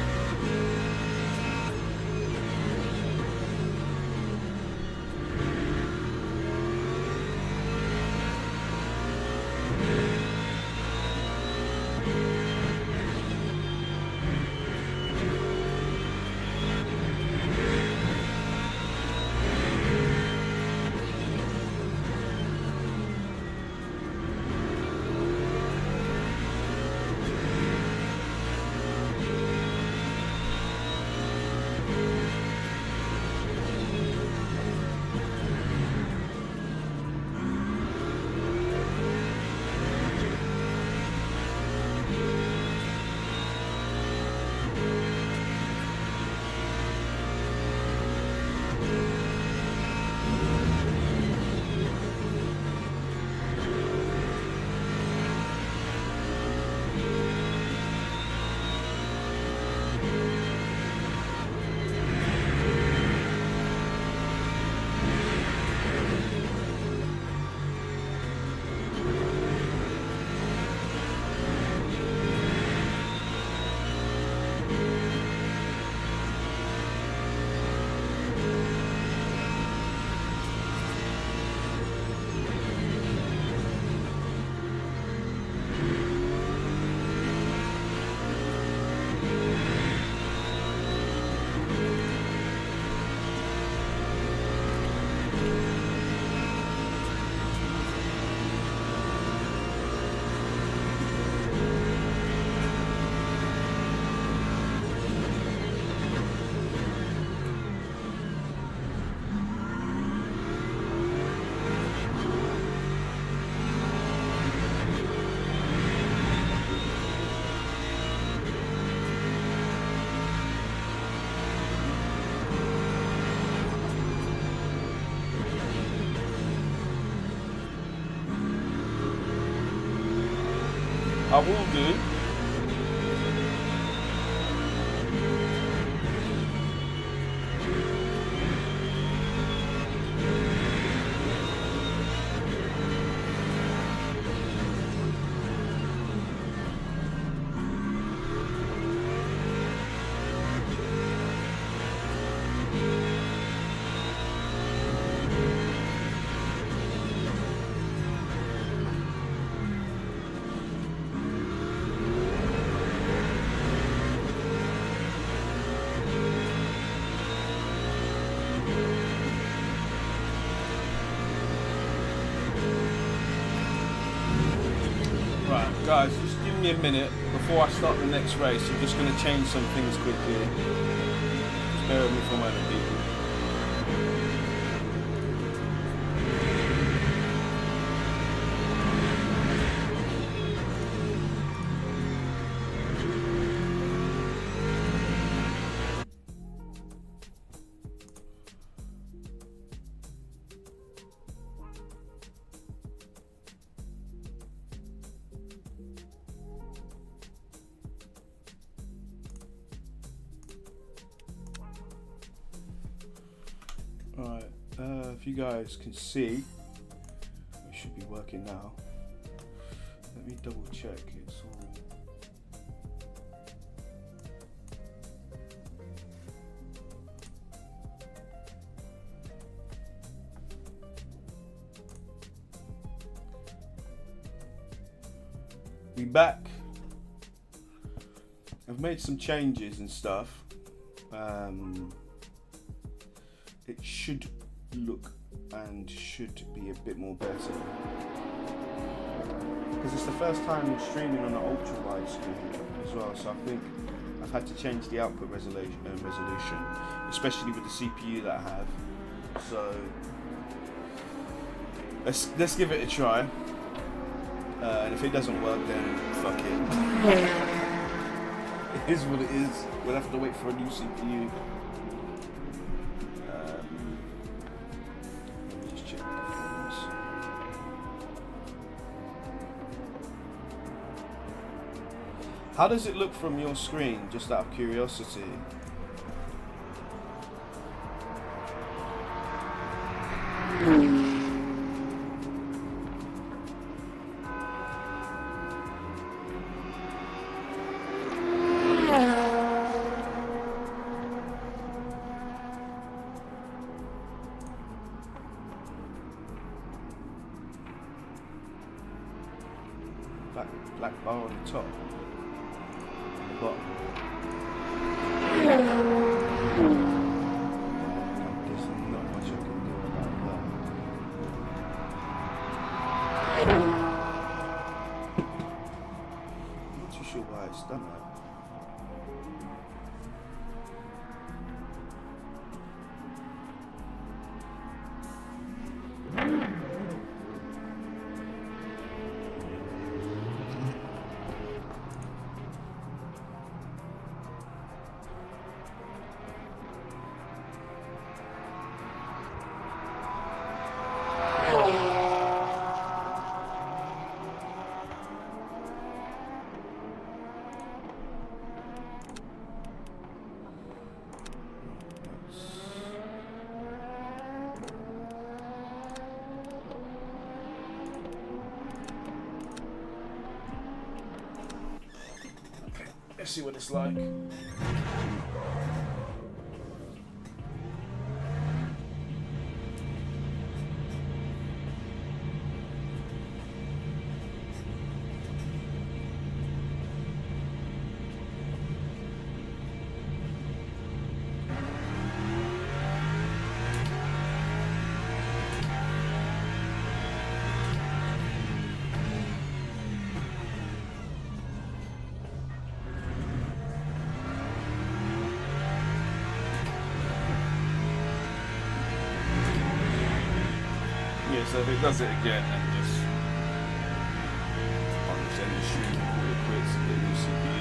I will do. Guys, just give me a minute before I start the next race. I'm just going to change some things quickly. Just bear with me for a moment, people. you guys can see, it should be working now. Let me double check it's all. We back. I've made some changes and stuff. It should look and should be a bit more better, because it's the first time I'm streaming on an ultra wide screen as well, so I think I've had to change the output resolution, especially with the CPU that I have. So let's give it a try, and if it doesn't work, then fuck it. It is what it is. We'll have to wait for a new CPU. Let me just check the performance. How does it look from your screen, just out of curiosity? Black bar on the top and the bottom. There's not much I can do about that. Not too sure why it's done that. Let's see what it's like. So if it does it again, then just send the stream and call it quits and get a new CPU.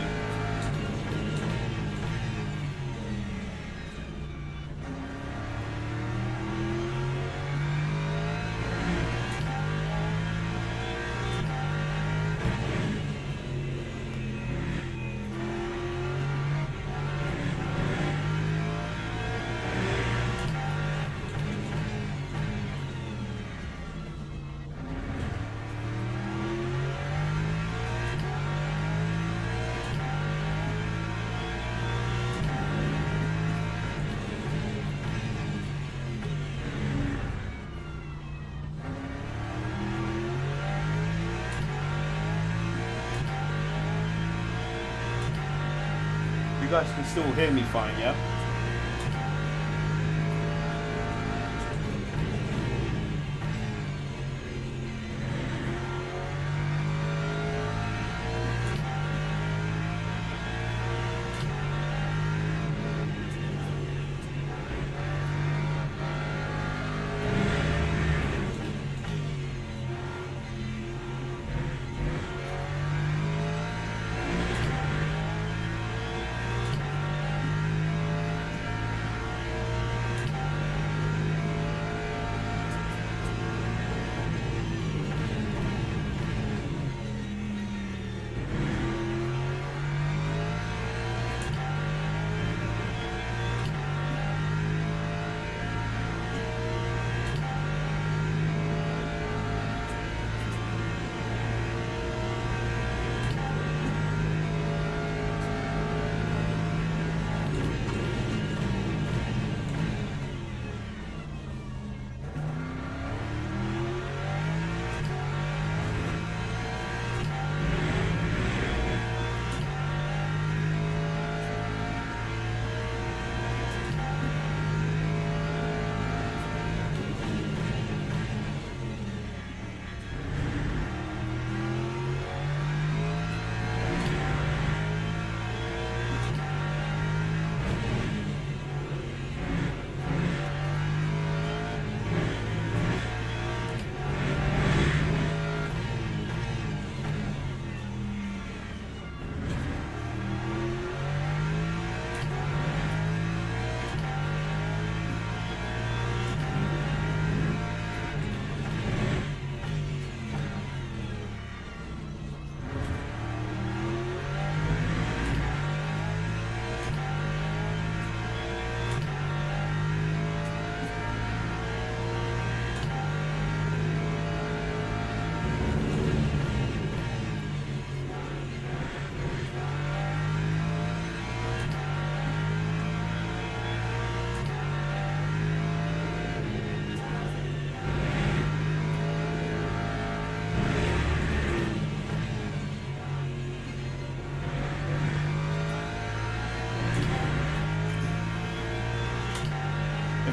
You guys can still hear me fine, yeah?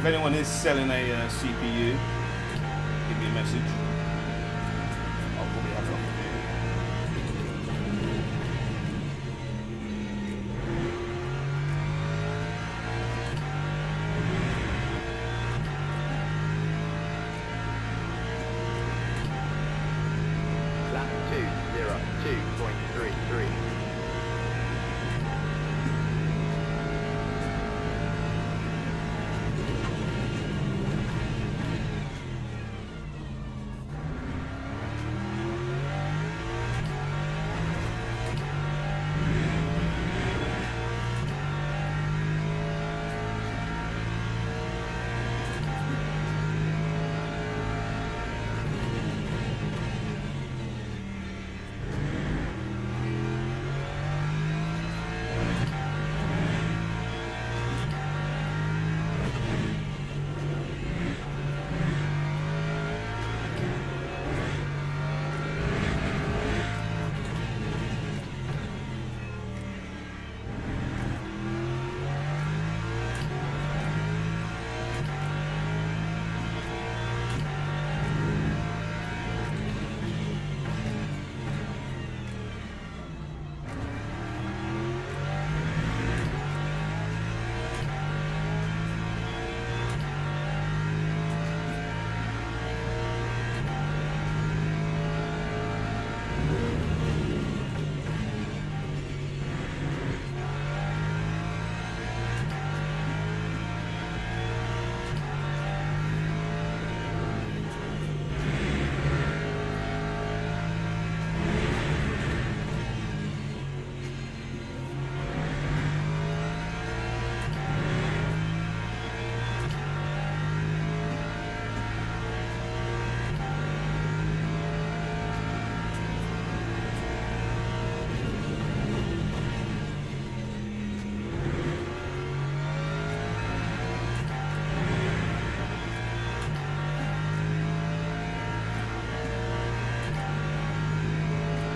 If anyone is selling a CPU, give me a message. I'll probably have it on the video. Lap 202.33.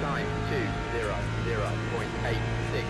Time 200.86.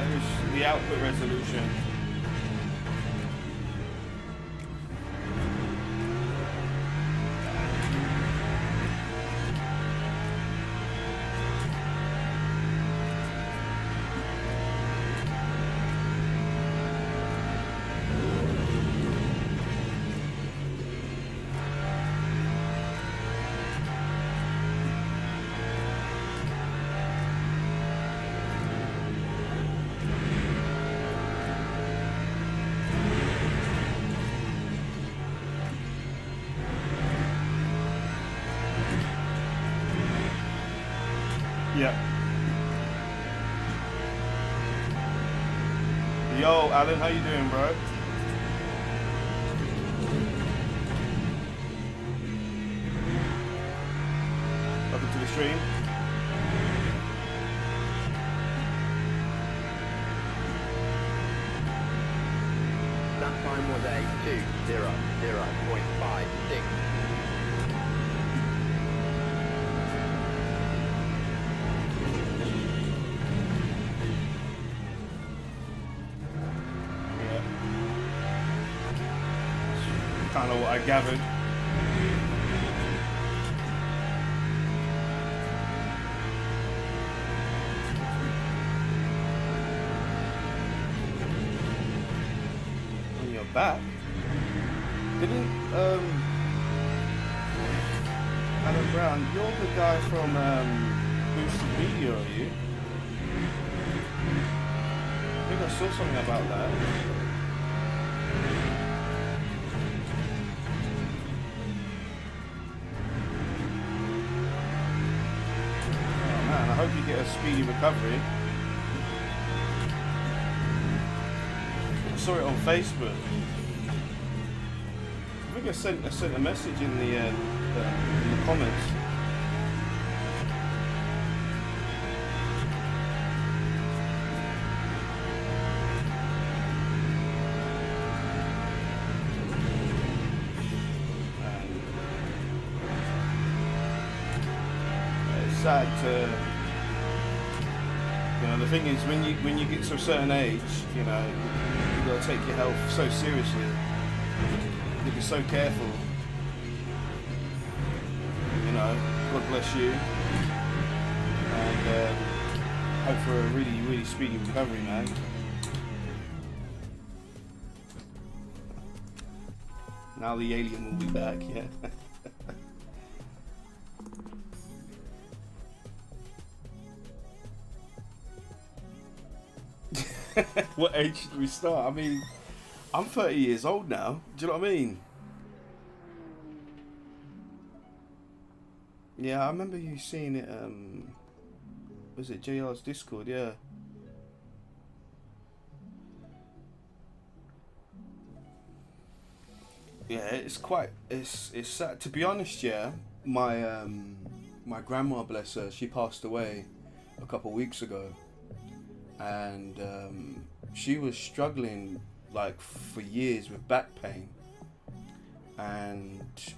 It's the output resolution. Yep. Yo, Alan, how you doing, bro? Welcome to the stream. That time was a 200.56. Kind of what I gathered. On your back? Didn't Alan Brown, you're the guy from Boosted Media, are you? I think I saw something about that. Oh man, I hope you get a speedy recovery. I saw it on Facebook. I think I sent a message in the comments. It's sad to, you know, the thing is when you get to a certain age, you know, you got to take your health so seriously. You be so careful, you know. God bless you, and hope for a really, really speedy recovery, man. Now the alien will be back, yeah. What age should we start? I mean, I'm 30 years old now. Do you know what I mean? Yeah, I remember you seeing it. Was it JR's Discord? Yeah. Yeah, it's sad. To be honest, yeah, my grandma, bless her, she passed away a couple of weeks ago, and she was struggling like for years with back pain, and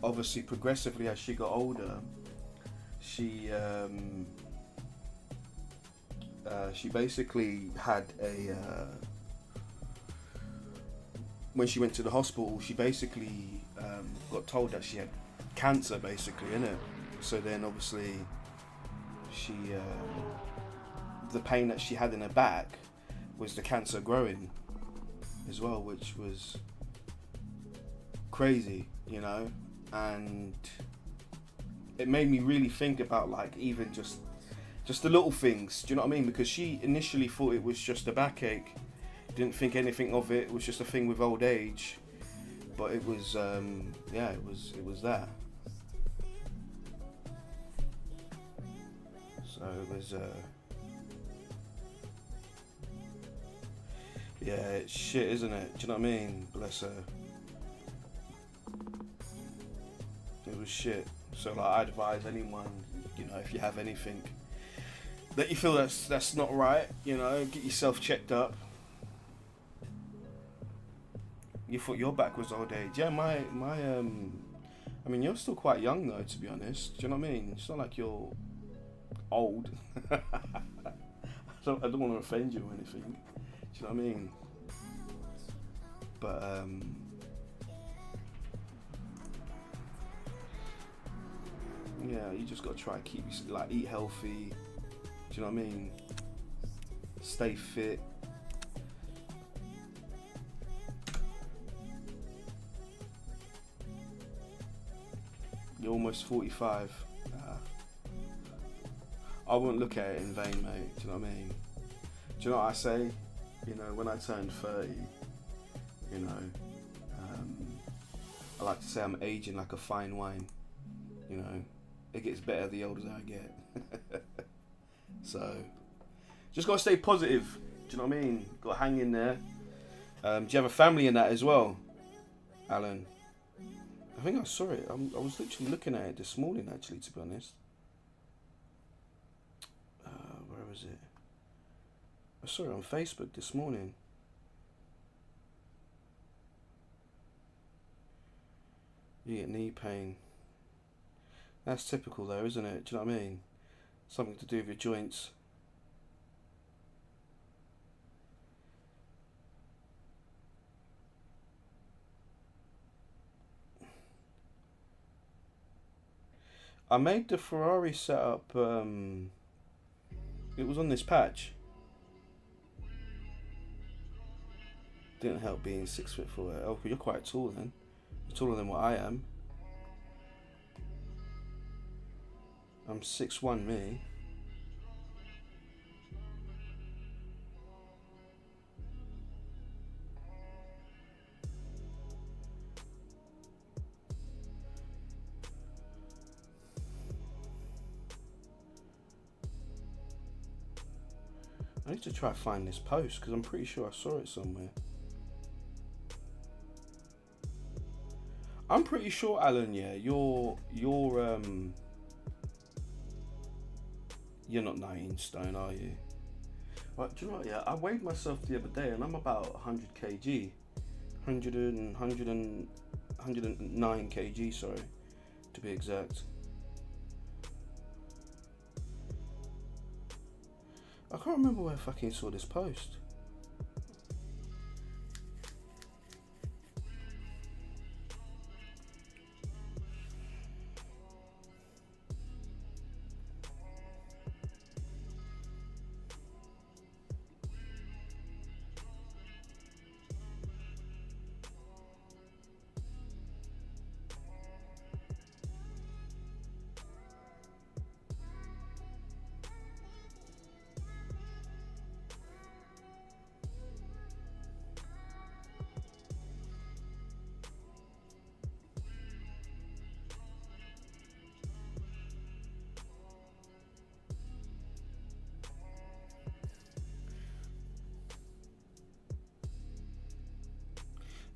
obviously progressively as she got older, she basically had a when she went to the hospital, she basically got told that she had cancer, basically, innit? So then obviously she the pain that she had in her back was the cancer growing as well, which was crazy, you know. And it made me really think about like even just the little things, do you know what I mean? Because she initially thought it was just a backache, didn't think anything of it. It was just a thing with old age, but it was yeah, it was that. So it was yeah, it's shit, isn't it? Do you know what I mean? Bless her. It was shit. So like, I advise anyone, you know, if you have anything that you feel that's not right, you know, get yourself checked up. You thought your back was old age? Yeah, my I mean, you're still quite young though, to be honest. Do you know what I mean? It's not like you're old. I don't want to offend you or anything. Do you know what I mean? But yeah, you just gotta try and keep, like, eat healthy. Do you know what I mean? Stay fit. You're almost 45. I wouldn't look at it in vain, mate. Do you know what I mean? Do you know what I say? You know, when I turned 30, you know, I like to say I'm aging like a fine wine. You know, it gets better the older I get. So, just gotta stay positive. Do you know what I mean? Gotta hang in there. Do you have a family in that as well, Alan? I think I saw it. I was literally looking at it this morning, actually, to be honest. Where was it? I saw it on Facebook this morning. You get knee pain. That's typical though, isn't it? Do you know what I mean? Something to do with your joints. I made the Ferrari setup, it was on this patch. Didn't help being 6'4". Oh, you're quite tall then. You're taller than what I am. I'm 6'1", me. I need to try to find this post because I'm pretty sure I saw it somewhere. I'm pretty sure, Alan, yeah, you're not 19 stone, are you? But do you know what, yeah, I weighed myself the other day and I'm about 100 kg. 109 kg, sorry, to be exact. I can't remember where I fucking saw this post.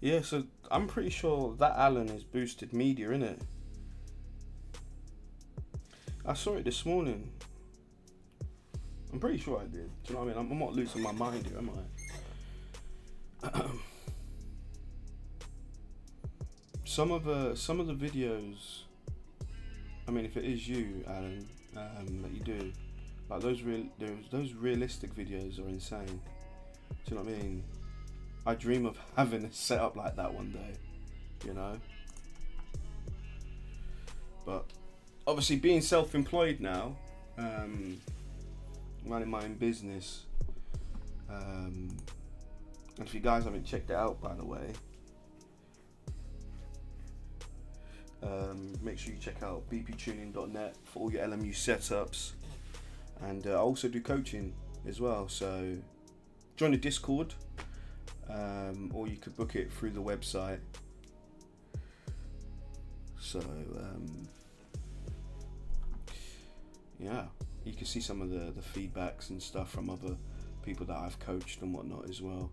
Yeah, so I'm pretty sure that Alan is boosted media, innit? I saw it this morning. I'm pretty sure I did. Do you know what I mean? I'm not losing my mind here, am I? Some of the videos. I mean, if it is you, Alan, that you do, like those realistic videos are insane. Do you know what I mean? I dream of having a setup like that one day, you know. But obviously, being self-employed now, running my own business, and if you guys haven't checked it out, by the way, make sure you check out bptuning.net for all your LMU setups, and I also do coaching as well. So join the Discord. Or you could book it through the website. So yeah, you can see some of the feedbacks and stuff from other people that I've coached and whatnot as well.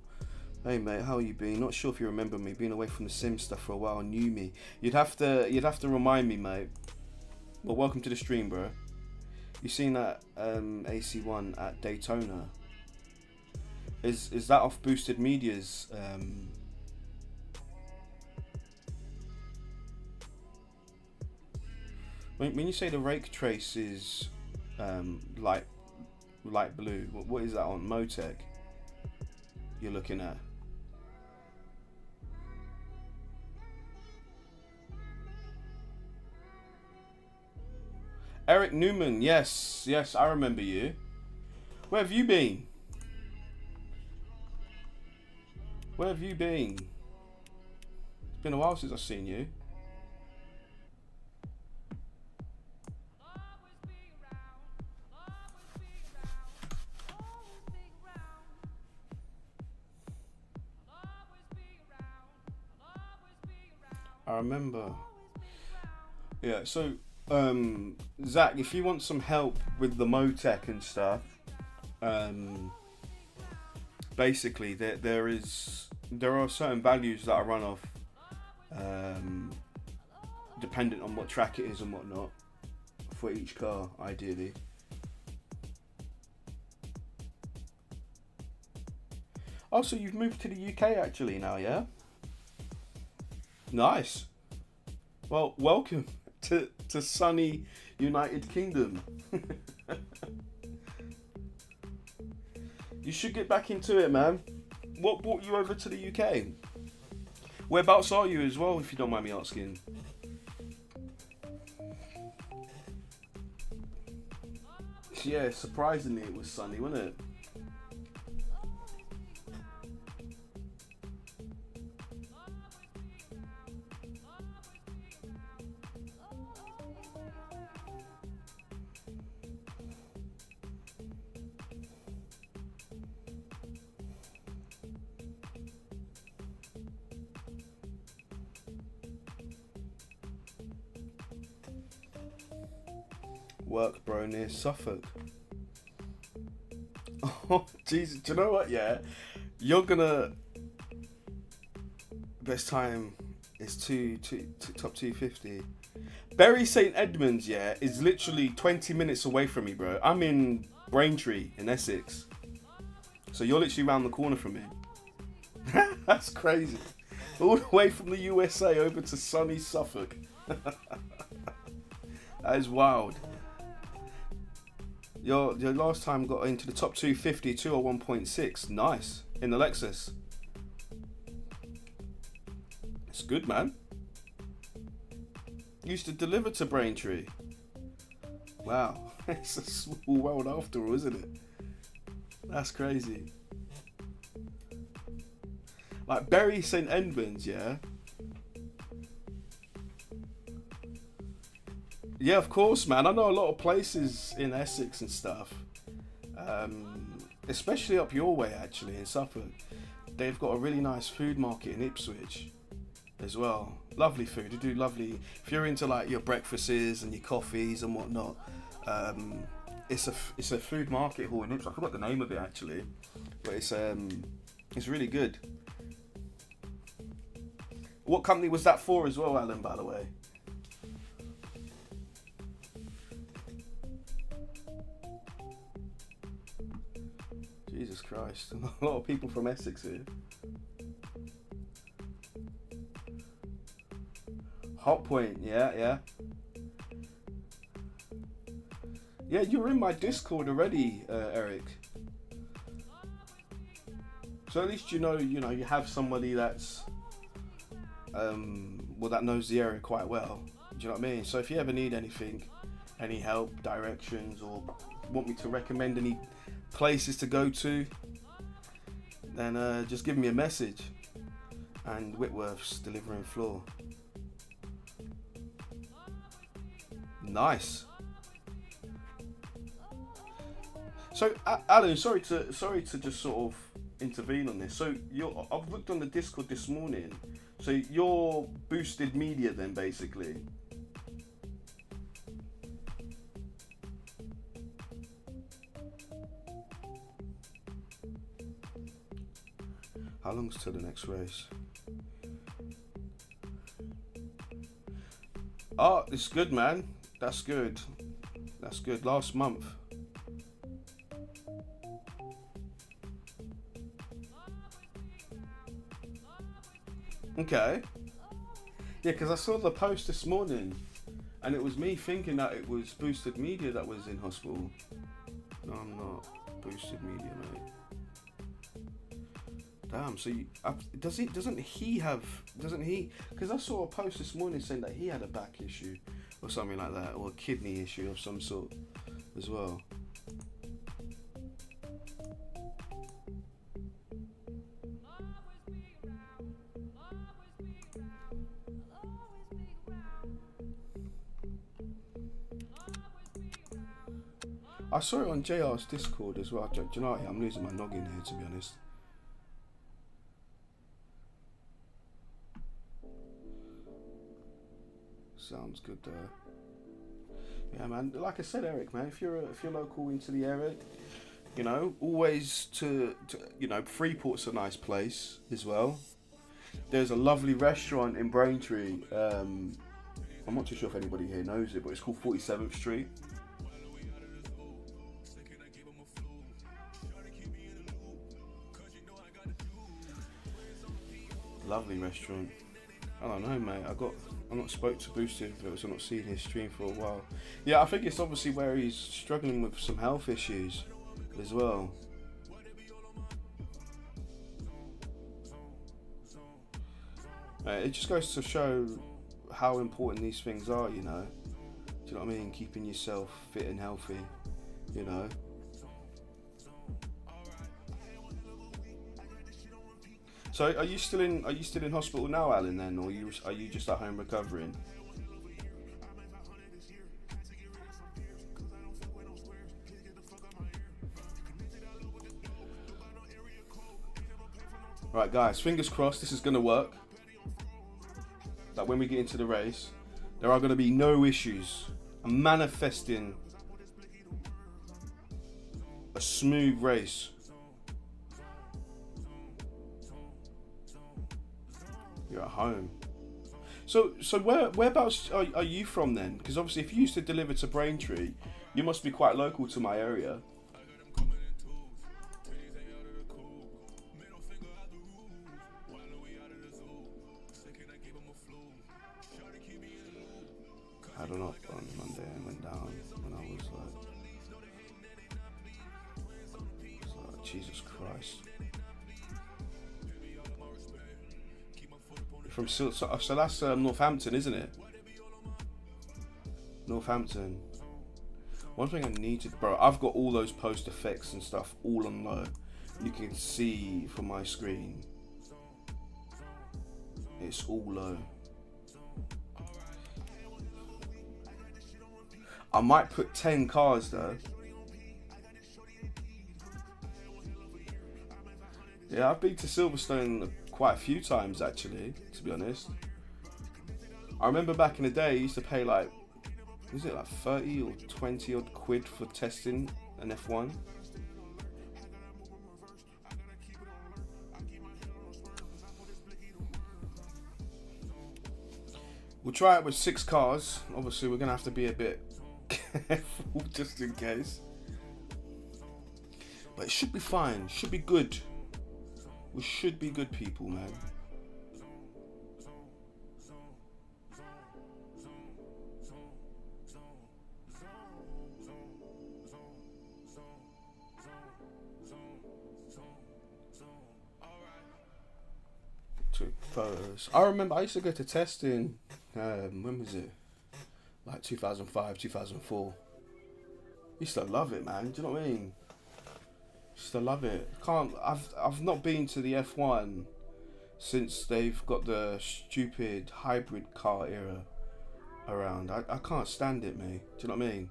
Hey mate, how you been? Not sure if you remember me. Being away from the sim stuff for a while, knew me. You'd have to remind me, mate. Well, welcome to the stream, bro. You seen that AC1 at Daytona? Is that off Boosted Media's? When you say the rake trace is light blue, what is that on Motec? You're looking at. Eric Newman, yes, I remember you. Where have you been? Where have you been? It's been a while since I've seen you. I remember. Yeah, so Zach, if you want some help with the Motec and stuff, basically there are certain values that I run off, dependent on what track it is and whatnot, for each car, ideally. Oh, so you've moved to the UK actually now, yeah? Nice. Well, welcome to sunny United Kingdom. You should get back into it, man. What brought you over to the UK? Whereabouts are you as well, if you don't mind me asking? Yeah, surprisingly it was sunny, wasn't it? Work, bro, near Suffolk. Oh, Jesus. Do you know what, yeah? You're gonna... Best time is top 250. Bury St Edmunds, yeah, is literally 20 minutes away from me, bro. I'm in Braintree in Essex. So you're literally around the corner from me. That's crazy. All the way from the USA over to sunny Suffolk. That is wild. Your last time got into the top 250, 201.6. Nice. In the Lexus. It's good, man. Used to deliver to Braintree. Wow. It's a small world after all, isn't it? That's crazy. Like Bury St Edmunds, yeah? Yeah, of course, man. I know a lot of places in Essex and stuff. Especially up your way, actually, in Suffolk. They've got a really nice food market in Ipswich as well. Lovely food. They do lovely... If you're into like your breakfasts and your coffees and whatnot, it's a food market hall in Ipswich. I forgot the name of it, actually. But it's really good. What company was that for as well, Alan, by the way? Jesus Christ. A lot of people from Essex here. Hot Point, yeah. Yeah, you're in my Discord already, Eric. So at least you have somebody that's that knows the area quite well. Do you know what I mean? So if you ever need anything, any help, directions, or want me to recommend any places to go to, then just give me a message. And Whitworth's delivering floor. Nice. So Alan, sorry to just sort of intervene on this. So I've looked on the Discord this morning. So you're boosted media then, basically. How long's till the next race? Oh, it's good, man. That's good. That's good. Last month. Okay. Yeah, because I saw the post this morning, and it was me thinking that it was Boosted Media that was in hospital. No, I'm not. Boosted Media, mate. Damn. So doesn't he? Because I saw a post this morning saying that he had a back issue or something like that, or a kidney issue of some sort as well. I saw it on JR's Discord as well. Do you know what? I'm losing my noggin here, to be honest. Sounds good there. Yeah, man. Like I said, Eric, man, if you're local into the area, always to Freeport's a nice place as well. There's a lovely restaurant in Braintree. I'm not too sure if anybody here knows it, but it's called 47th Street. Lovely restaurant. I don't know, mate. I'm not spoke to Boosted, but I'm not seeing his stream for a while. Yeah, I think it's obviously where he's struggling with some health issues as well. It just goes to show how important these things are, Do you know what I mean? Keeping yourself fit and healthy, So are you still in hospital now, Alan, then, or are you just at home recovering? Right, guys, fingers crossed this is going to work. That when we get into the race, there are going to be no issues. I'm manifesting smooth race. You're at home. So whereabouts are you from then? Because obviously if you used to deliver to Braintree, you must be quite local to my area. I don't know, on Monday I went down and I was like, Jesus Christ. From so that's Northampton, isn't it? Northampton. One thing I need to, bro, I've got all those post effects and stuff all on low. You can see from my screen, it's all low. I might put 10 cars though. Yeah, I've been to Silverstone quite a few times actually, to be honest. I remember back in the day I used to pay like, was it like 30 or 20 odd quid for testing an F1? We'll try it with 6 cars. Obviously we're gonna have to be a bit careful just in case. But it should be fine, should be good. We should be good people, man. Took photos. I remember I used to go to testing, when was it? Like 2005, 2004. Used to love it, man. Do you know what I mean? Used to love it. I've not been to the F1 since they've got the stupid hybrid car era around. I can't stand it, mate. Do you know what I mean?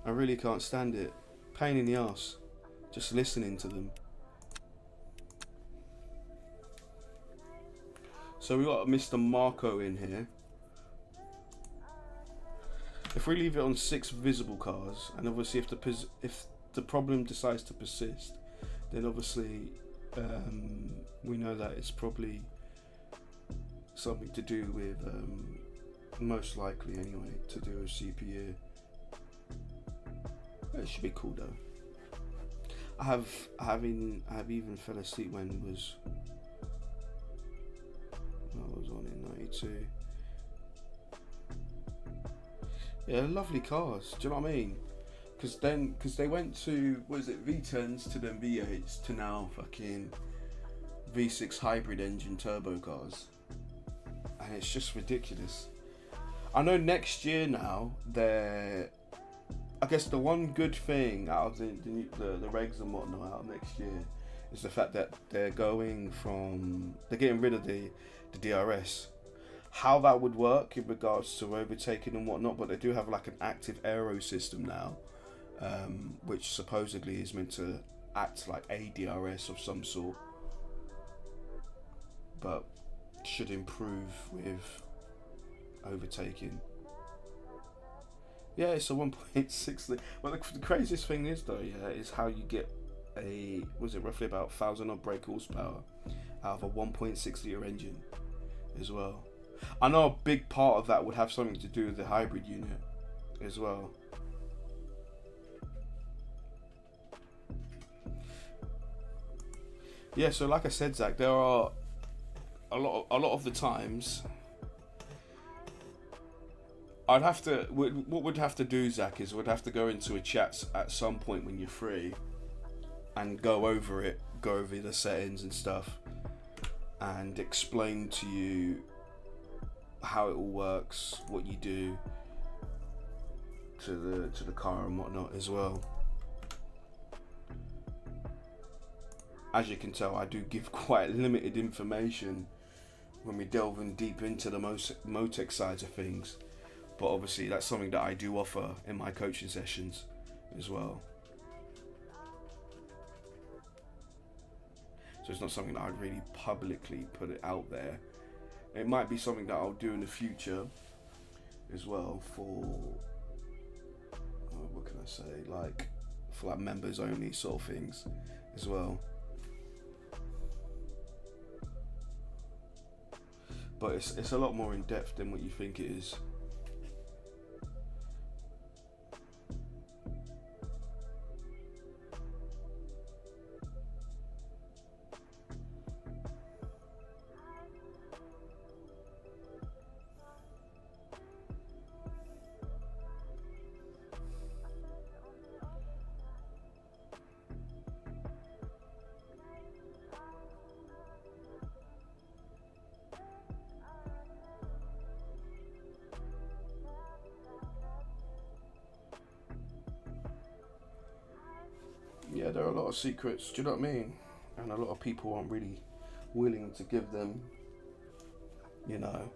I really can't stand it. Pain in the ass. Just listening to them. So we got Mr. Marco in here. If we leave it on 6 visible cars, and obviously if the problem decides to persist, then obviously we know that it's probably something to do with, most likely anyway, to do with CPU. It should be cool though. I have even fell asleep when I was on in 92. Yeah, lovely cars. Do you know what I mean? Because they went to, what is it, V10s to then V8s to now fucking V6 hybrid engine turbo cars, and it's just ridiculous. I know next year now I guess the one good thing out of the regs and whatnot out of next year is the fact that they're getting rid of the DRS. How that would work in regards to overtaking and whatnot, but they do have like an active aero system now, which supposedly is meant to act like a DRS of some sort, but should improve with overtaking. Yeah, it's a 1.6. Well, the craziest thing is though, yeah, is how you get roughly about 1,000 odd brake horsepower out of a 1.6 litre engine as well. I know a big part of that would have something to do with the hybrid unit as well. Yeah, so like I said, Zach, there are a lot of the times what we'd have to do, Zach, is we'd have to go into a chat at some point when you're free and go over the settings and stuff and explain to you how it all works, what you do to the car and whatnot as well. As you can tell, I do give quite limited information when we delve in deep into the Motec sides of things, but obviously that's something that I do offer in my coaching sessions as well. So it's not something that I'd really publicly put it out there. It might be something that I'll do in the future as well for, what can I say, like for like members only sort of things as well. But it's a lot more in depth than what you think it is. Yeah, there are a lot of secrets, do you know what I mean? And a lot of people aren't really willing to give them, you know.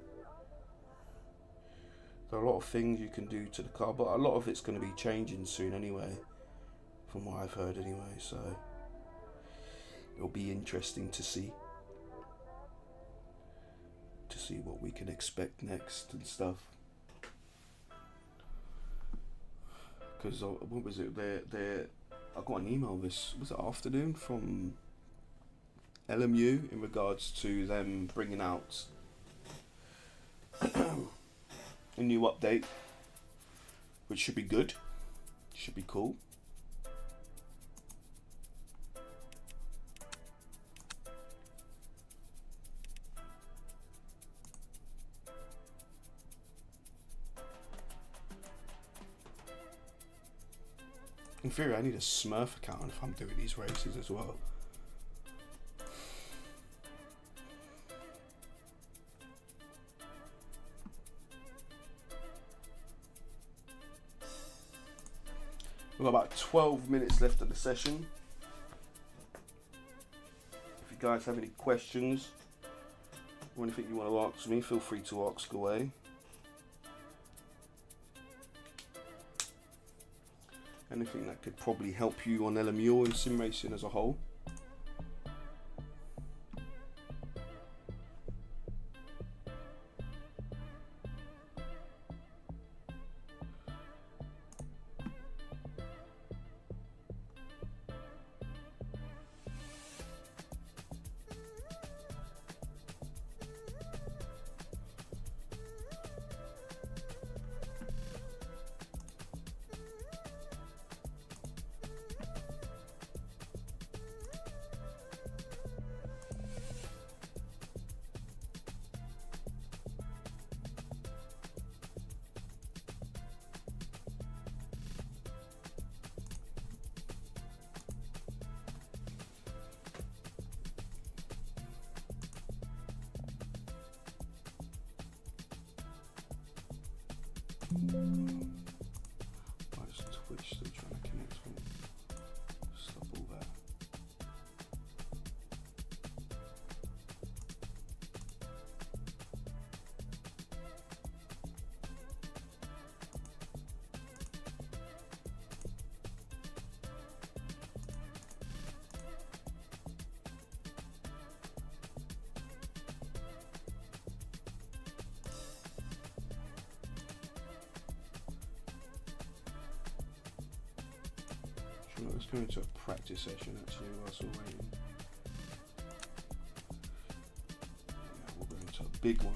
There are a lot of things you can do to the car, but a lot of it's going to be changing soon anyway, from what I've heard anyway, so it'll be interesting to see what we can expect next and stuff. Because what was it, I got an email this afternoon from LMU in regards to them bringing out a new update, which should be good, should be cool. In theory, I need a Smurf account if I'm doing these races as well. We've got about 12 minutes left of the session. If you guys have any questions or anything you want to ask me, feel free to ask away. Anything that could probably help you on LMU or in sim racing as a whole. Why is Twitch still trying to connect me? Stop all that. Let's go into a practice session actually whilst we're waiting. Yeah, we'll go into a big one.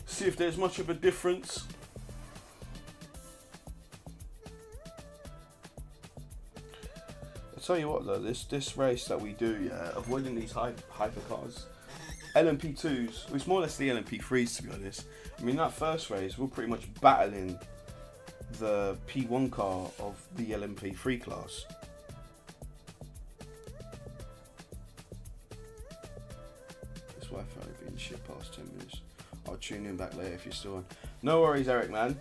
See if there's much of a difference. I'll tell you what though, this race that we do, yeah, avoiding these hypercars, LMP2s, it's more or less the LMP3s to be honest. I mean that first race we're pretty much battling the P1 car of the LMP3 class. This Wi-Fi being shit past 10 minutes. I'll tune in back later if you're still on. No worries, Eric, man.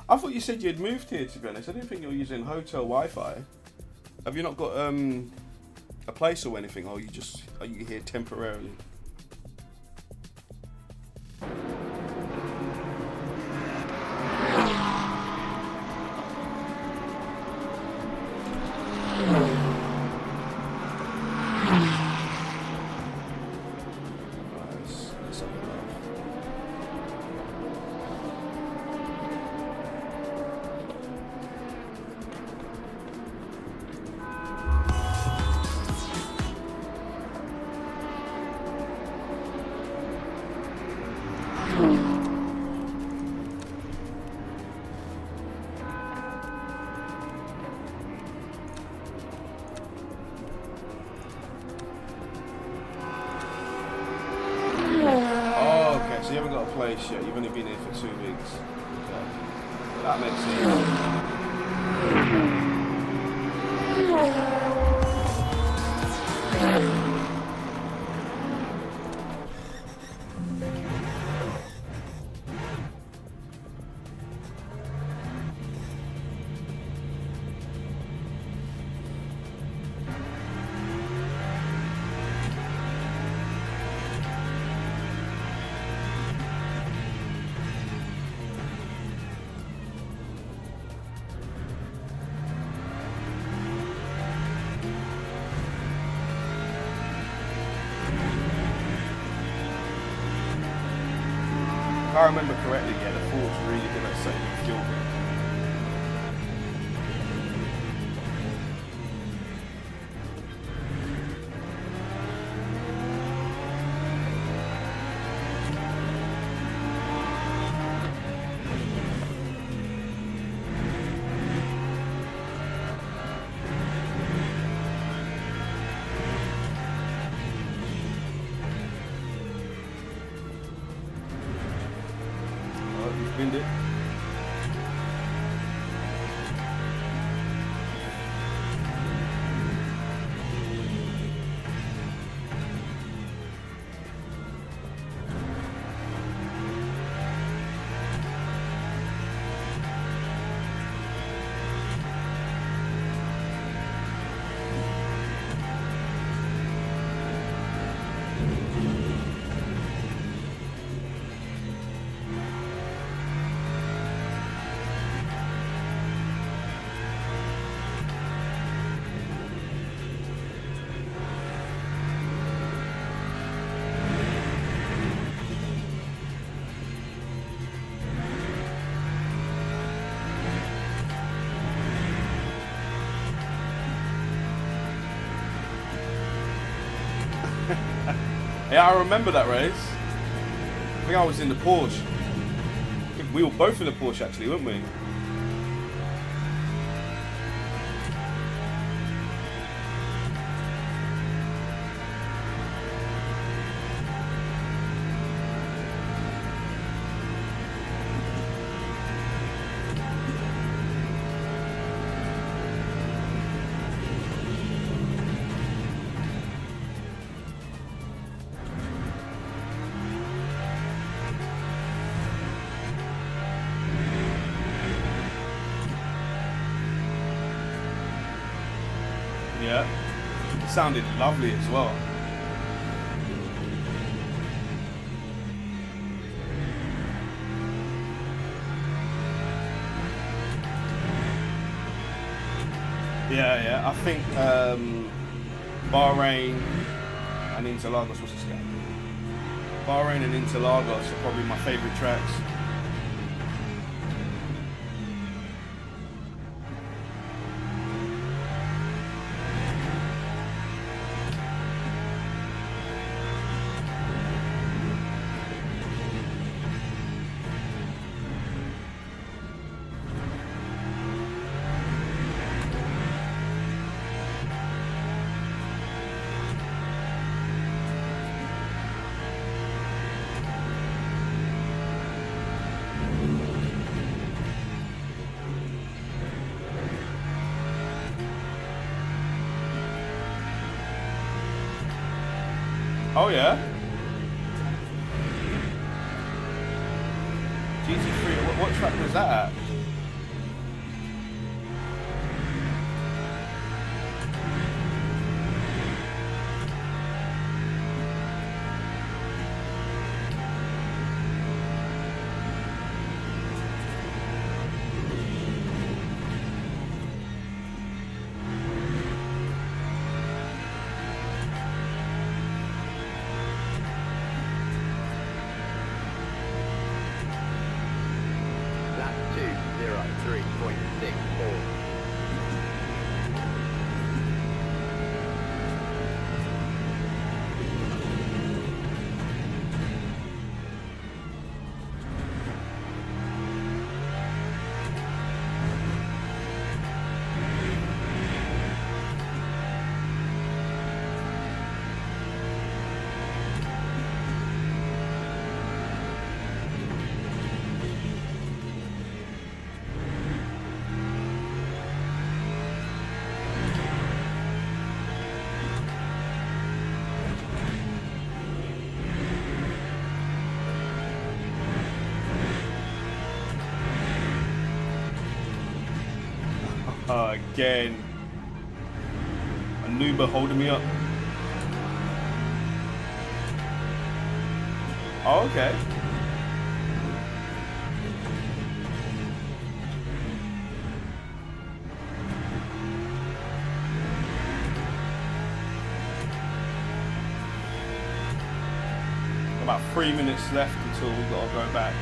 I thought you said you'd moved here, to be honest. I didn't think you were using hotel Wi-Fi. Have you not got a place or anything, or are you here temporarily? base yet. You've only been here for 2 weeks. Okay. That makes sense. If I remember correctly, yeah, the Ford's really good at saving fuel. Binned it. Yeah, I remember that race. I think I was in the Porsche. I think we were both in the Porsche actually, weren't we? Yeah, it sounded lovely as well. Yeah, I think Bahrain and Interlagos, what's this guy? Bahrain and Interlagos are probably my favourite tracks. Oh yeah? GT3, what track was that at? Lap 2. Oh, again. An Uber holding me up. Oh, okay. About 3 minutes left until we gotta go back.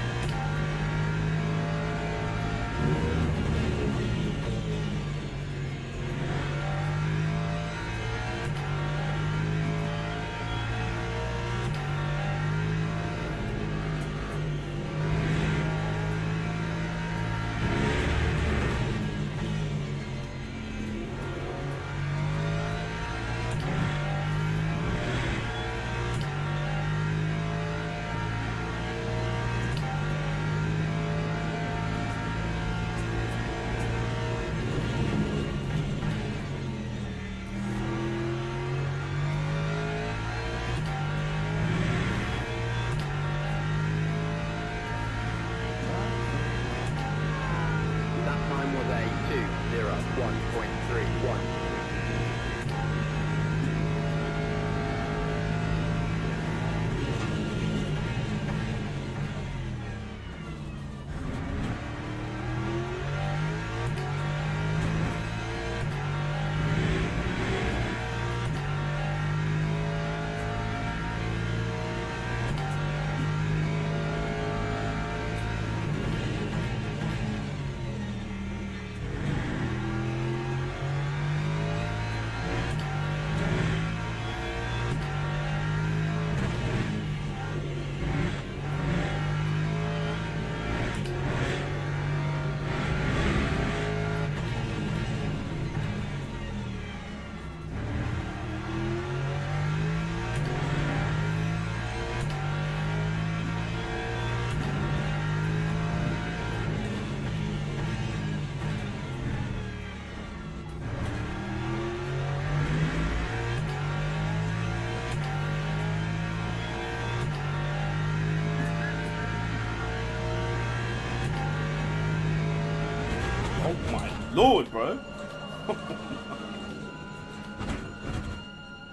That time was a 2:01.31. Oh my lord, bro.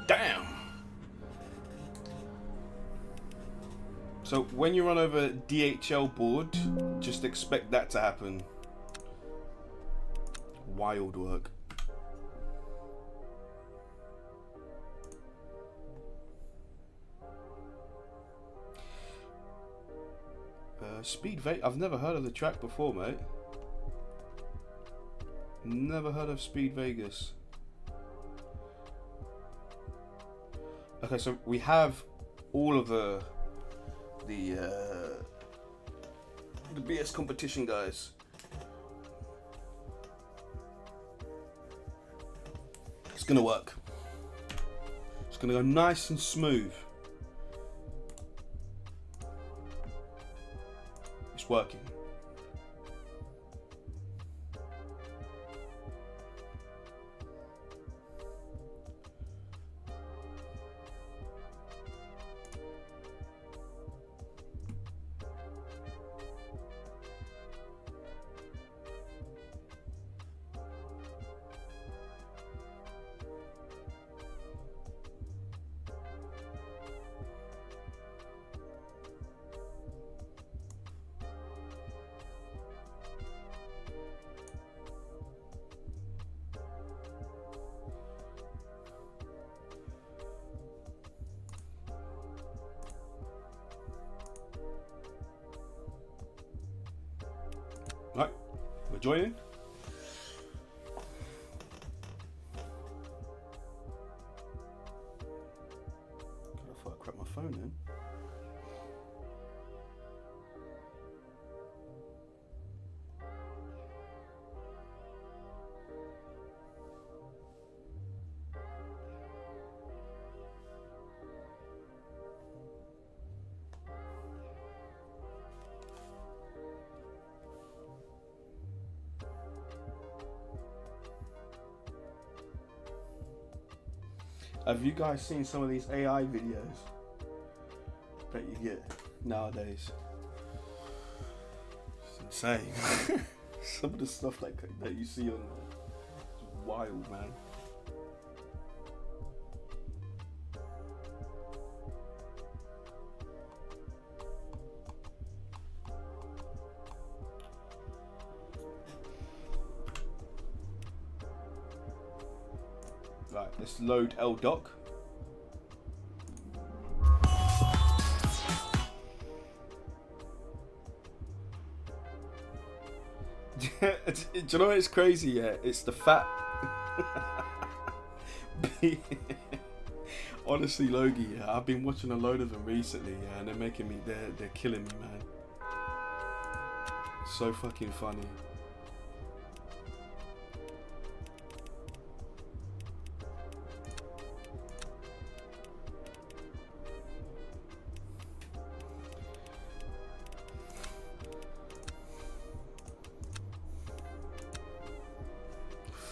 Damn. So when you run over DHL board, just expect that to happen. Wild work. Speed Vegas. I've never heard of the track before, mate. Never heard of Speed Vegas. Okay, so we have all of the BS competition guys. It's gonna work. It's gonna go nice and smooth. It's working. Right, we're joining. I thought I cracked my phone in. Have you guys seen some of these AI videos that you get nowadays? It's insane. Some of the stuff that you see on there. wild, man. Right, let's load LDoc. Do you know what's crazy? Yeah, it's the fat. Honestly, Logie, yeah, I've been watching a load of them recently, yeah, and they're making me, they're killing me, man. So fucking funny.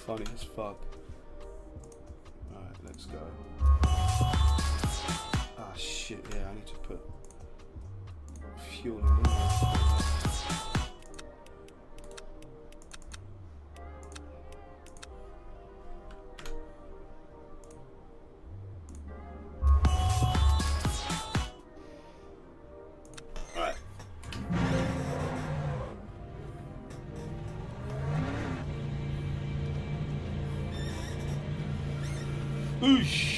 Funny as fuck. Alright, let's go. Ah shit, yeah, I need to put fuel in there. Alright. Oosh.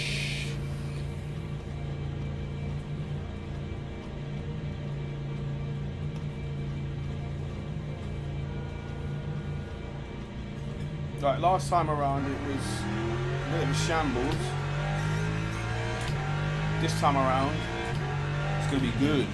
Right, last time around it was a bit of a shambles. This time around, it's gonna be good.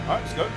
Alright, let's go.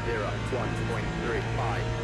1.35.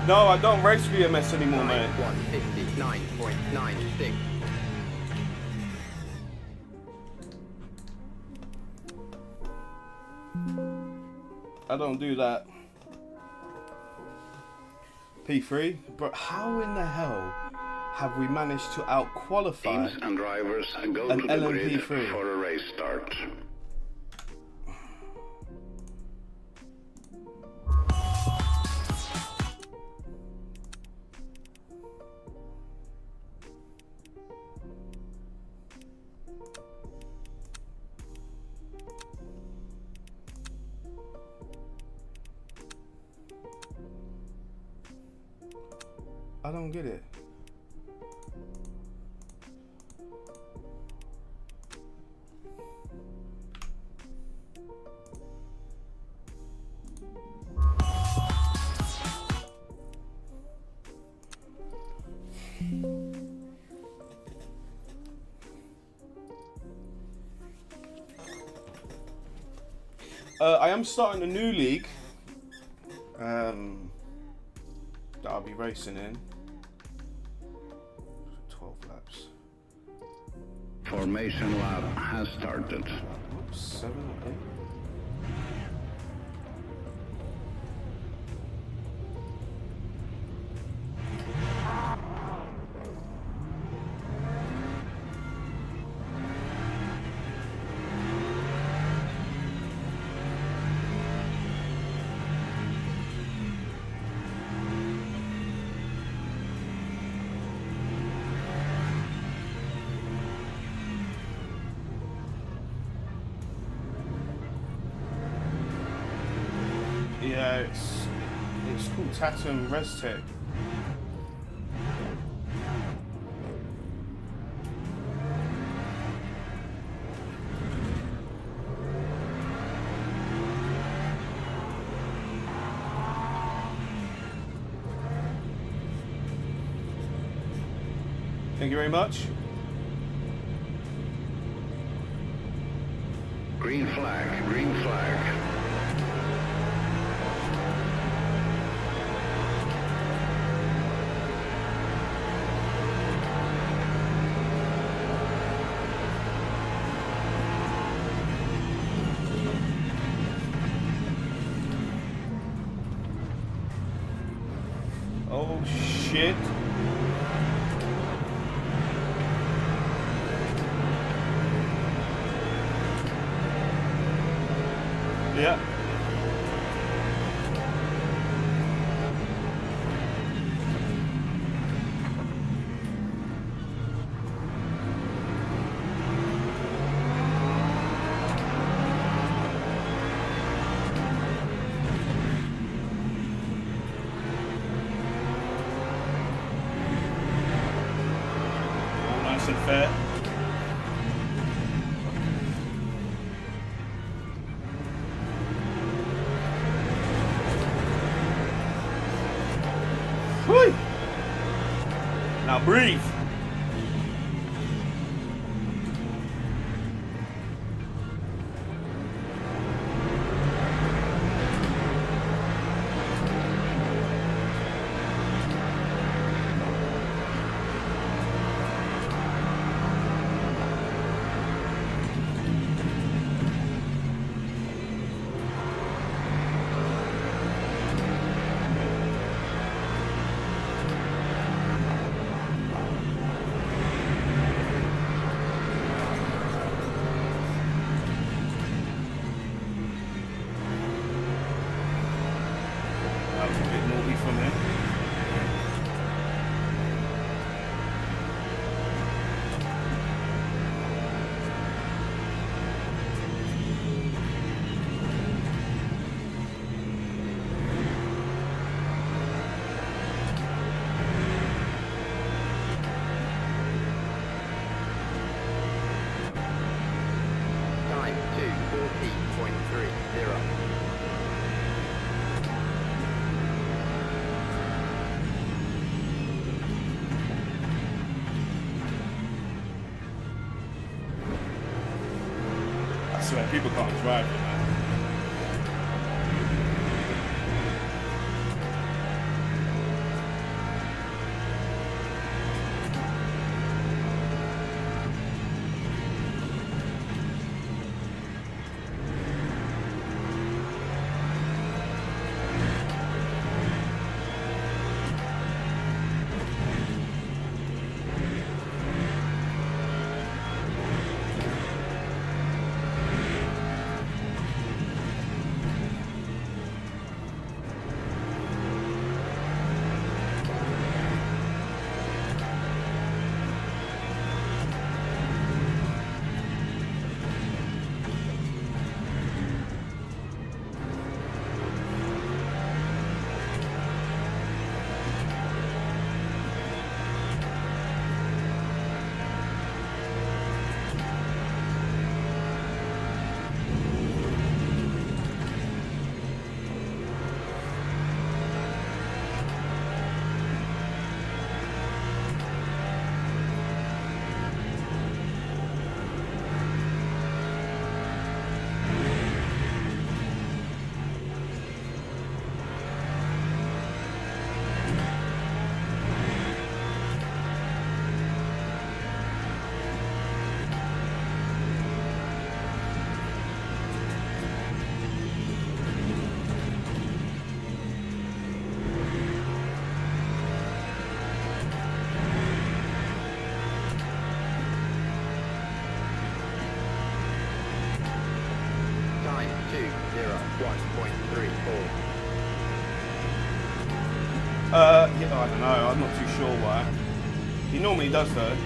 No, I don't race VMS anymore, mate. 159.96. I don't do that. P3? But how in the hell have we managed to out-qualify Teams and drivers go an to the grid LMP3? for a race start. I don't get it. I am starting a new league that I'll be racing in. 12 laps. Formation lap has started. Oops, 7, 8. Yeah, it's called Tatum ResTech. Thank you very much. Green flag, green flag. Oh shit. Yeah. All nice and fair. Whew. Now breathe. That was a bit naughty from him. Time 2:14.30. I swear, people can't drive, man. Yeah, I don't know. I'm not too sure why. He normally does though.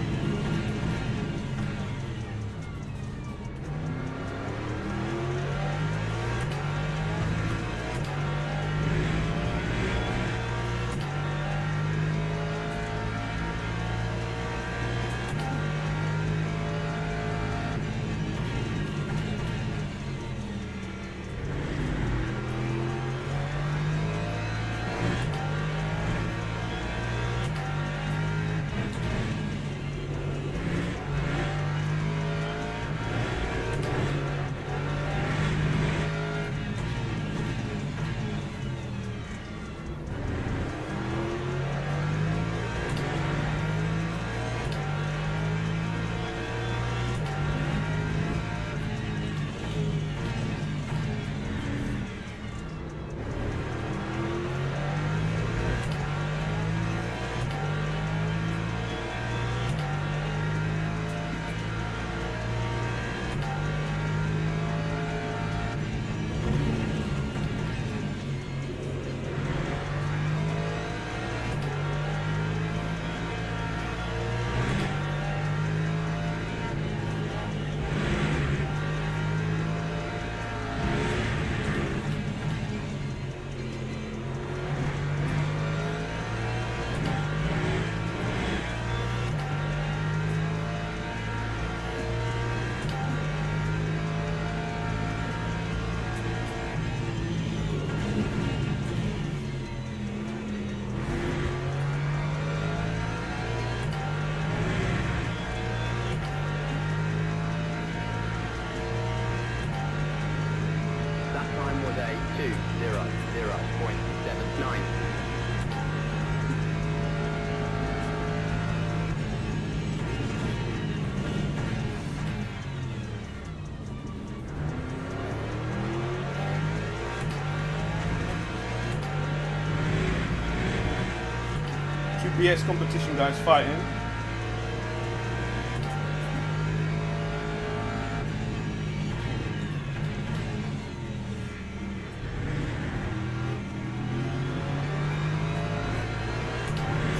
BS competition guys fighting.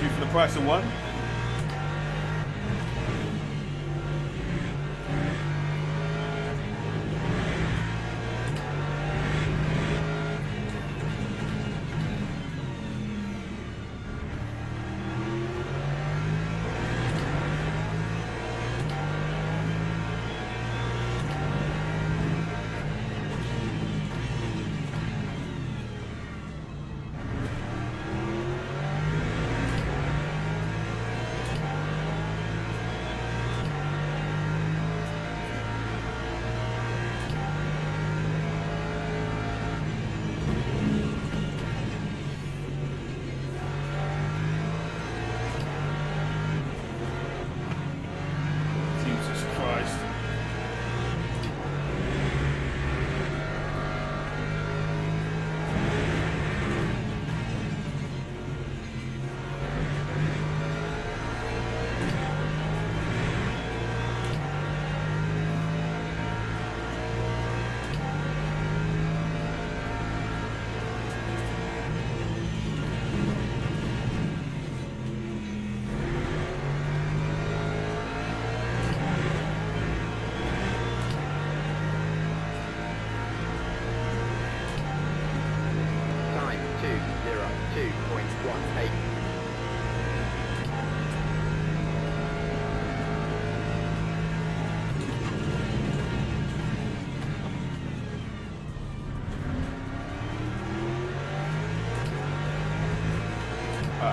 Two for the price of one.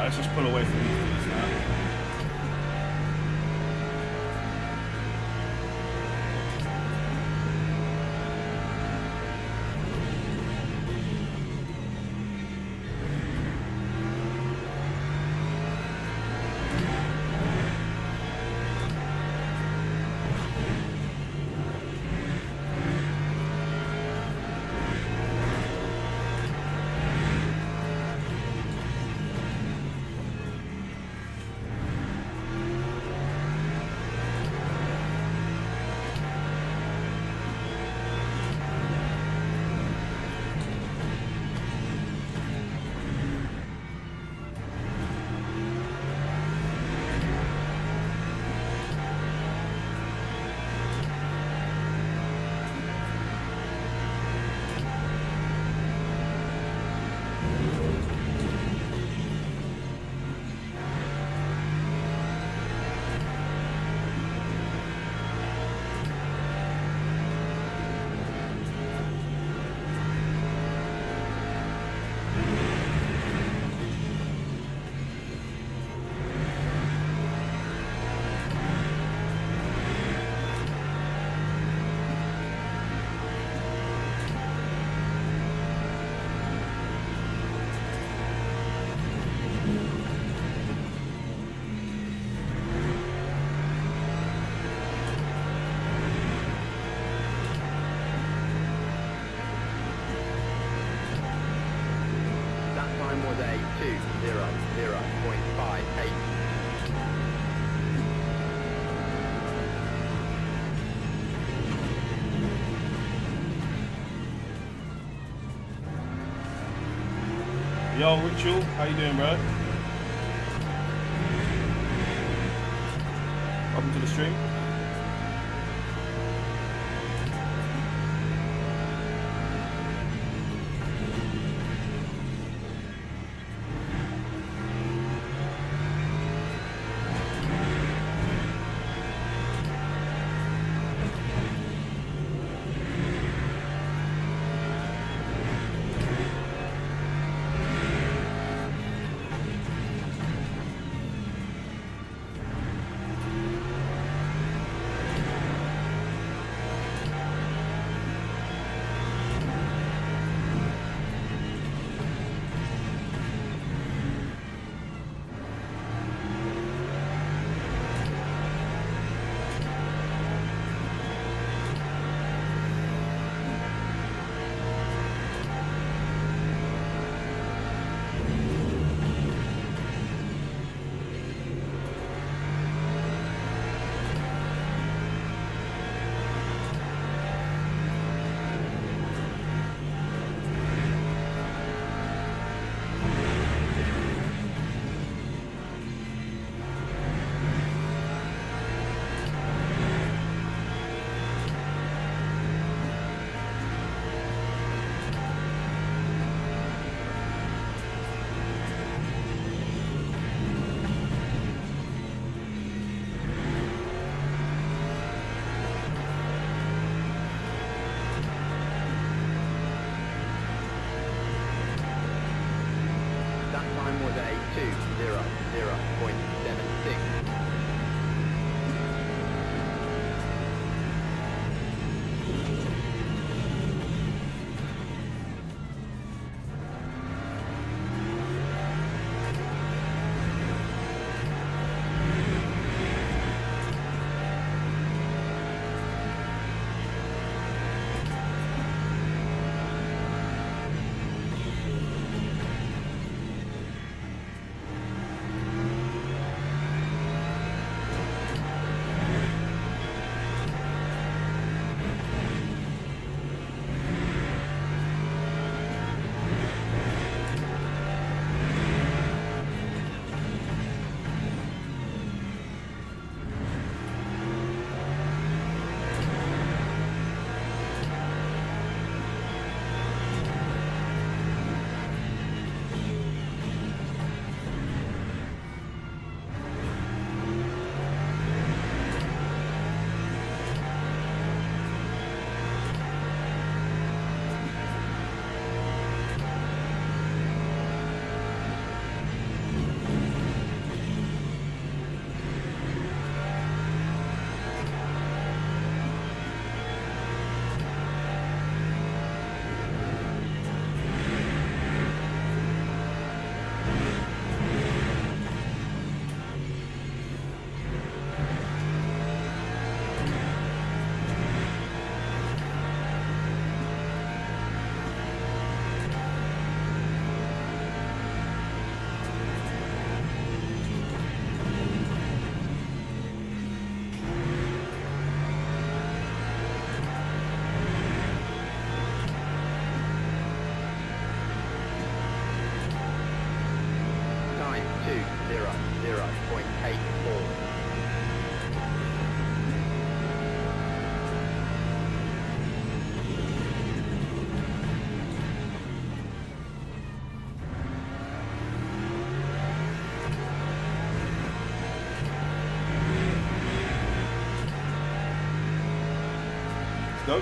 Let's just pull away from these dudes now. 200.58. Yo, Ritual, how you doing, bro? Welcome to the stream. That time was a 200.76. Time 200.84. Let's go.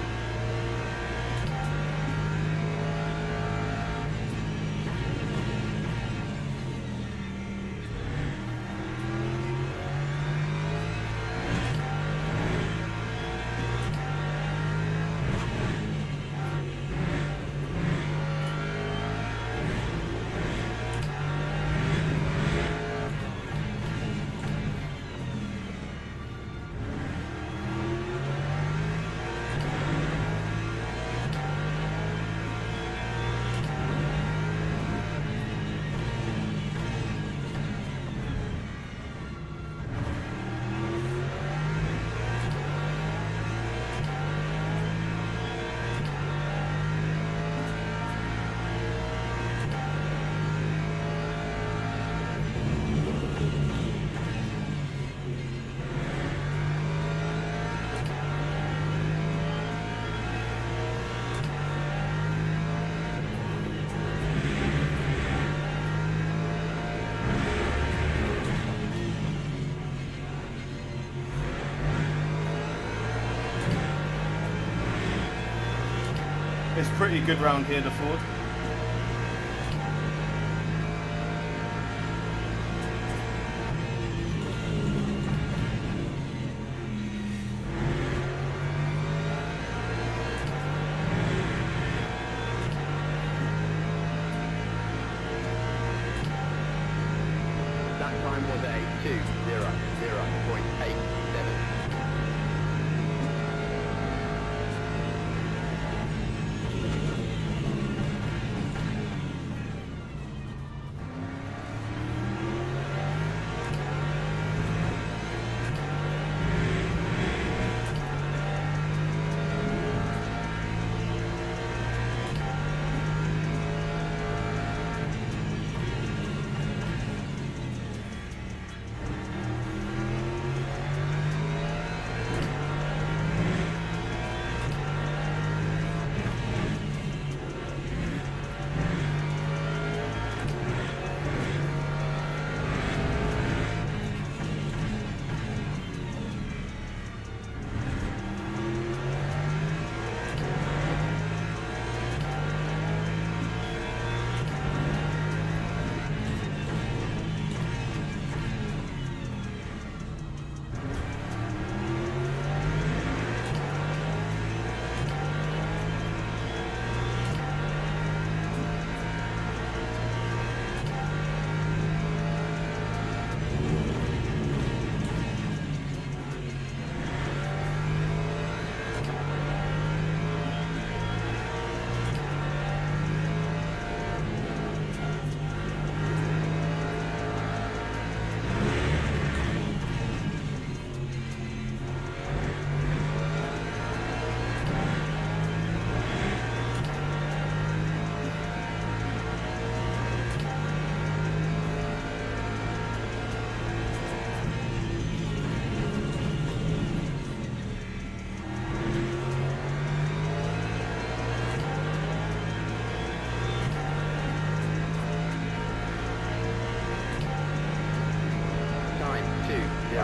It's pretty good round here, the Ford. That time was a 2:00.87.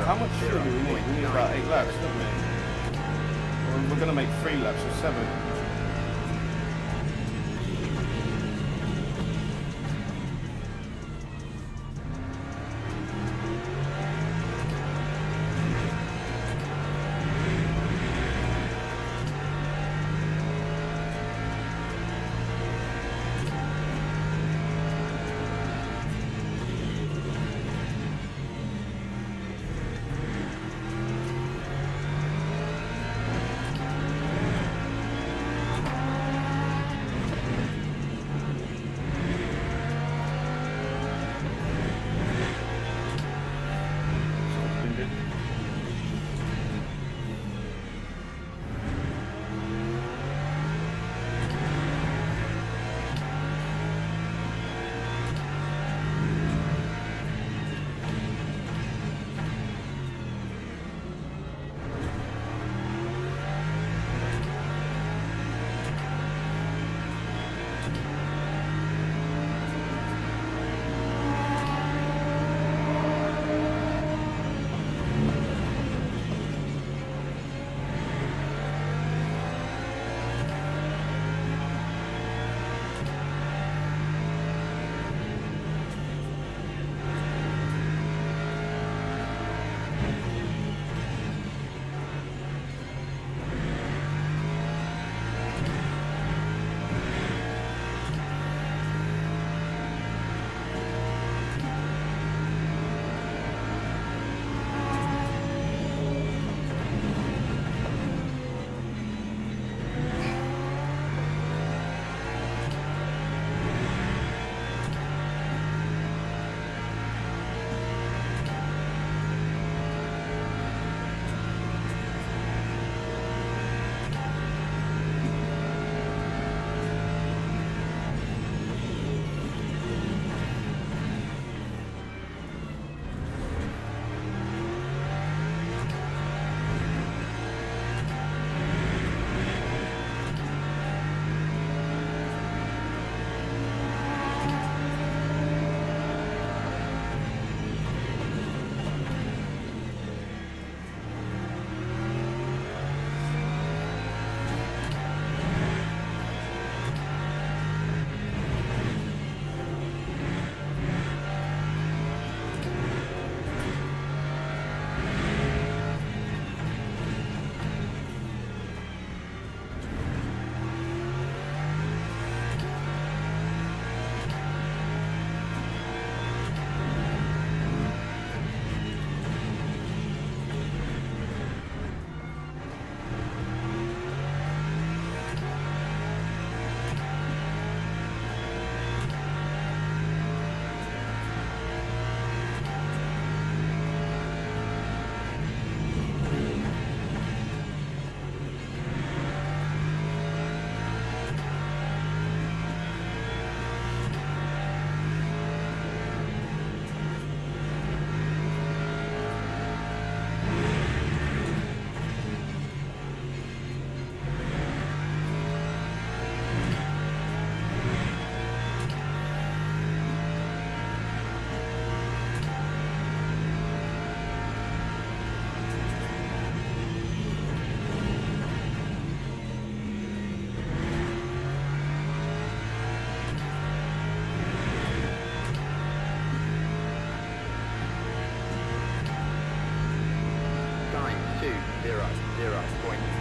How much fuel do we need? We need about 8 laps, don't we? Well, we're going to make 3 laps or 7.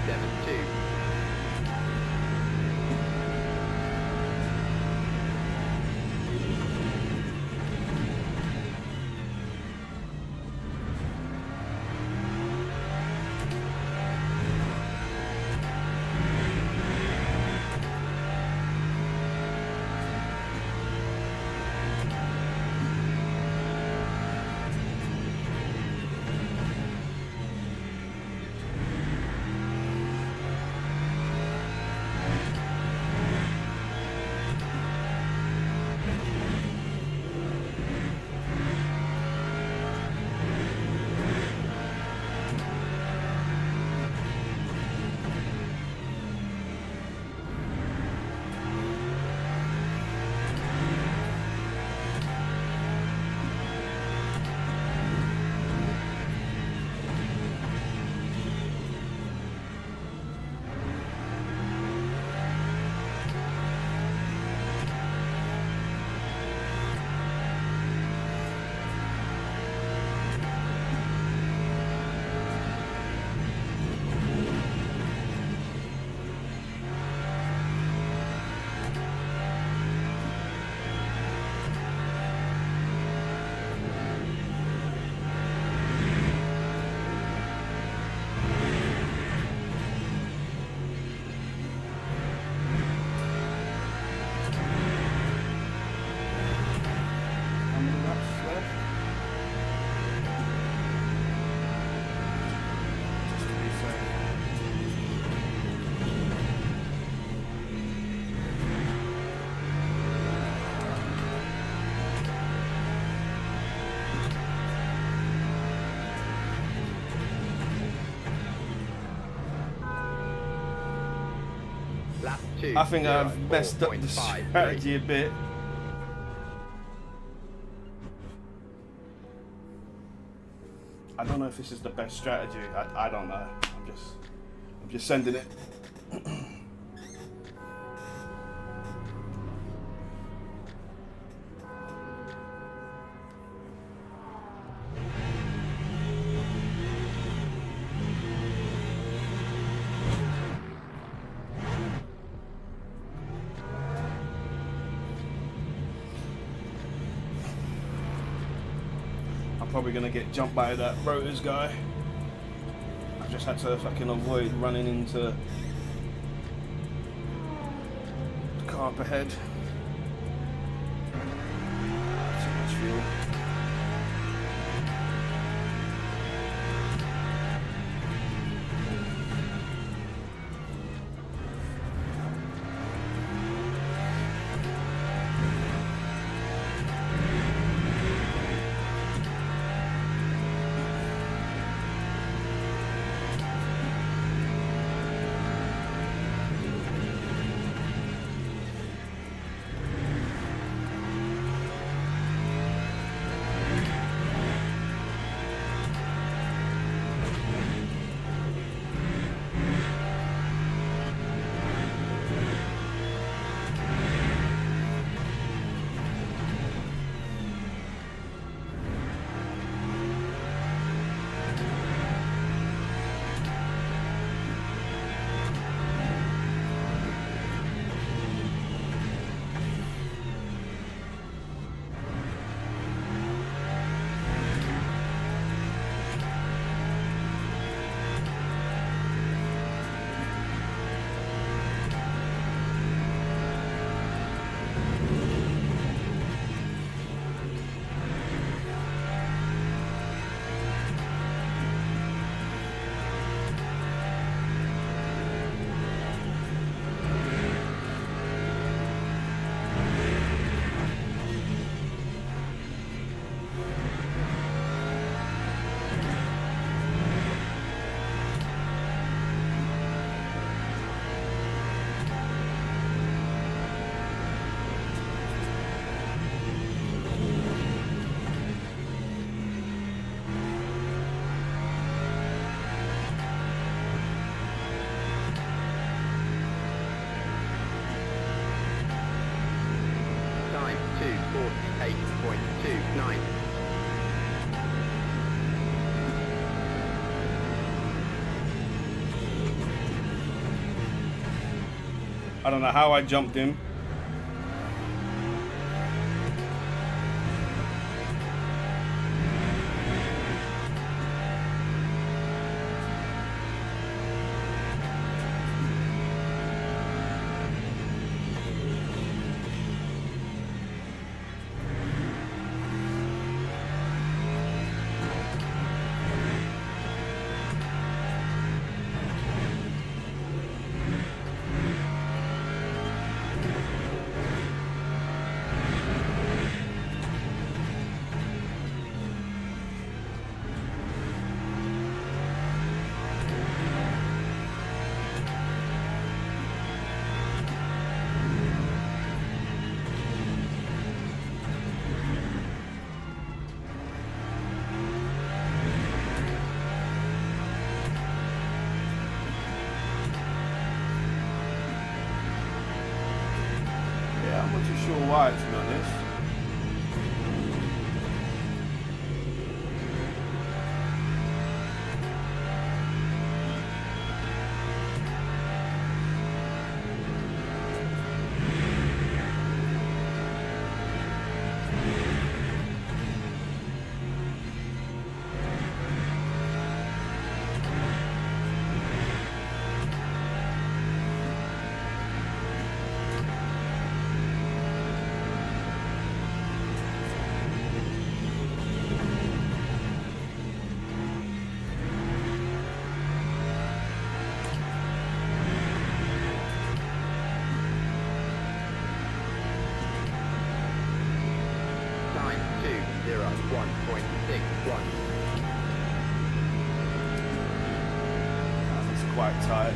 272. Lap 2. I think I've messed up the strategy a bit. I don't know if this is the best strategy. I don't know. I'm just sending it. Probably gonna get jumped by that rotors guy. I just had to fucking avoid running into the car up ahead. Too much fuel. I don't know how I jumped him. I'm not too sure why, to be honest. That's quite tight.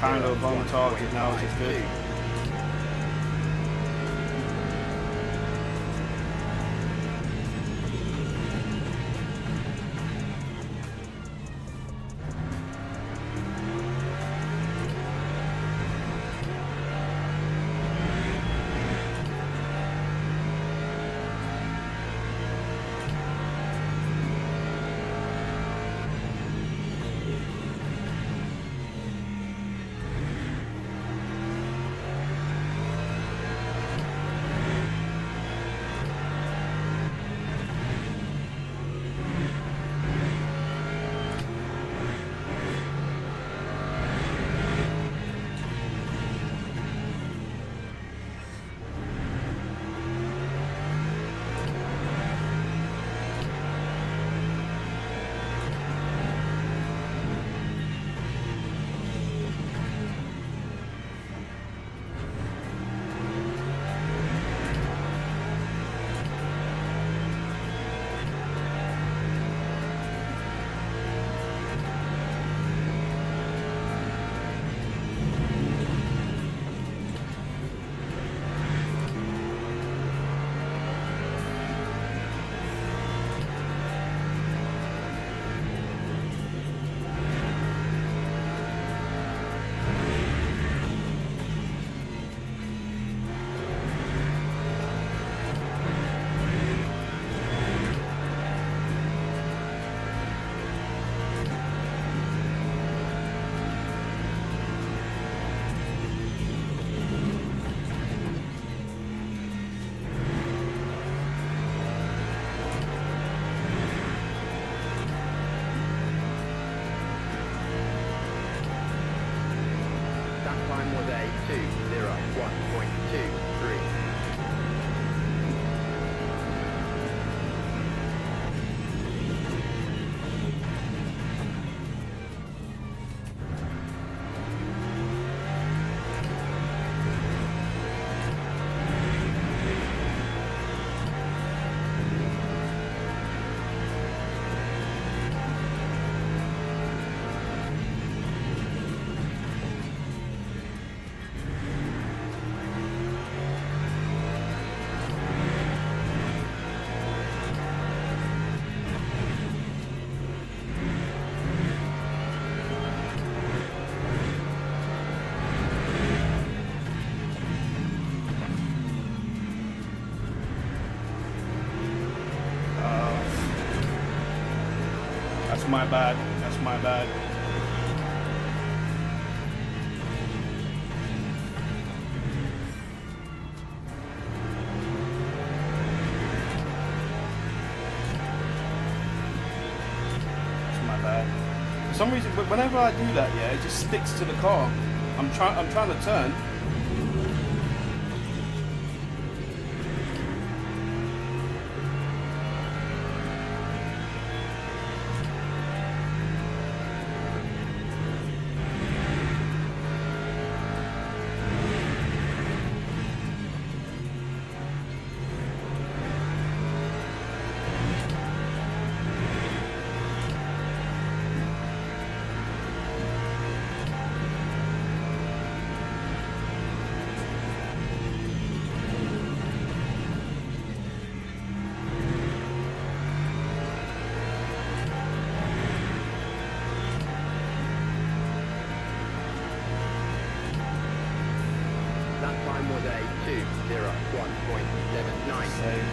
Kind of on target now, which is good. Time was a 201.23. That's my bad. That's my bad. That's my bad. For some reason, whenever I do that, yeah, it just sticks to the car. I'm trying to turn. That time was a 201.79. Save.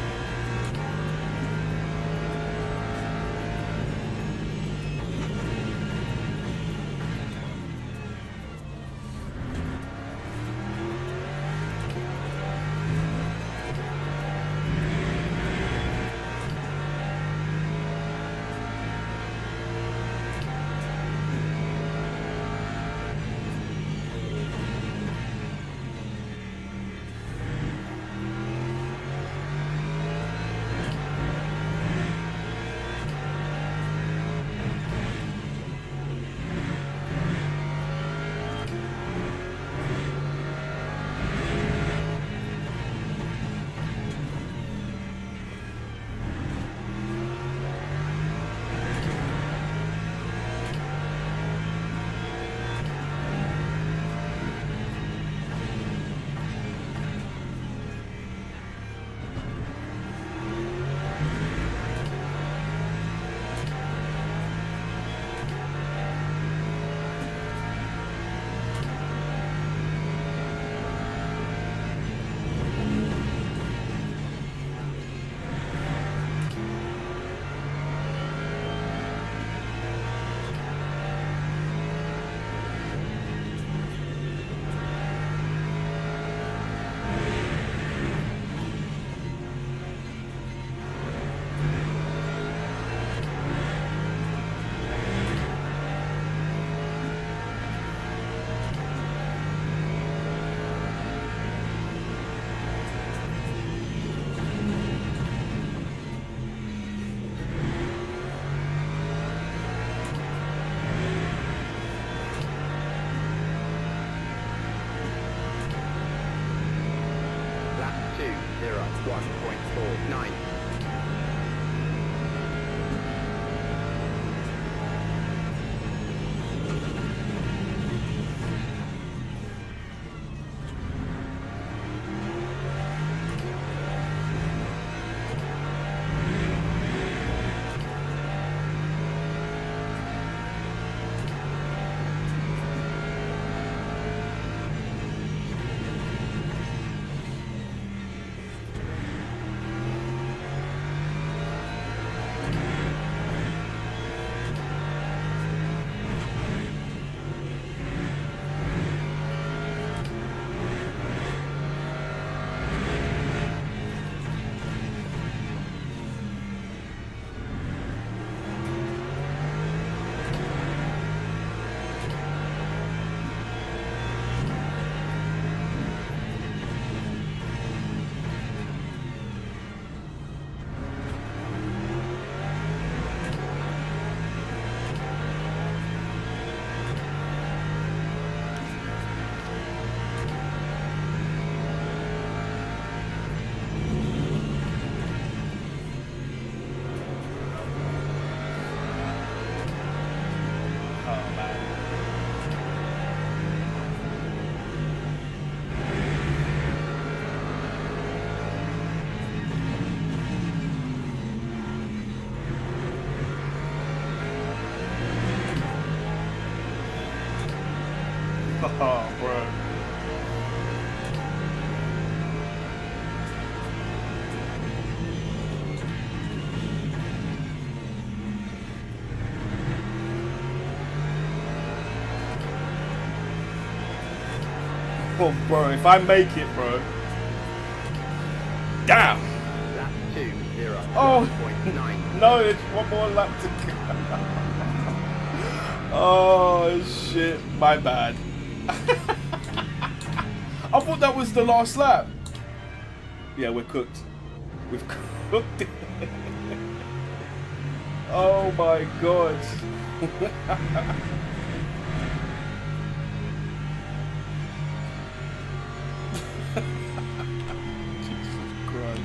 Oh, bro. Oh, bro, if I make it, bro. Damn. Lap 2, 0. Oh. 0.9. No, it's one more lap to go. Oh, shit. My bad. I thought that was the last lap. Yeah, we're cooked. We've cooked it. Oh, my God. Jesus Christ.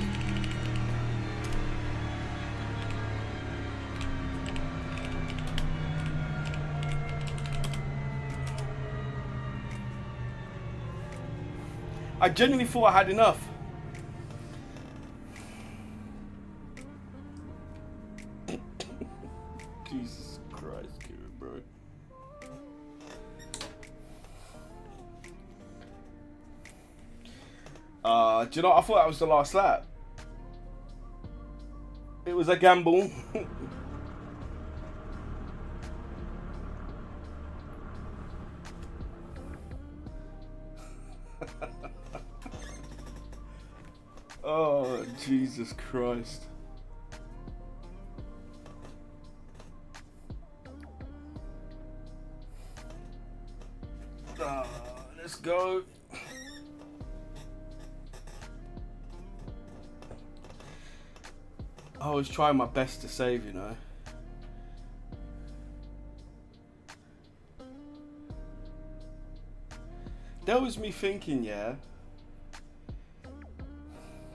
I genuinely thought I had enough. Jesus Christ, Kieran, bro. Do you know what? I thought that was the last lap. It was a gamble. Oh, Jesus Christ. Let's go. I was trying my best to save, you know. That was me thinking, yeah.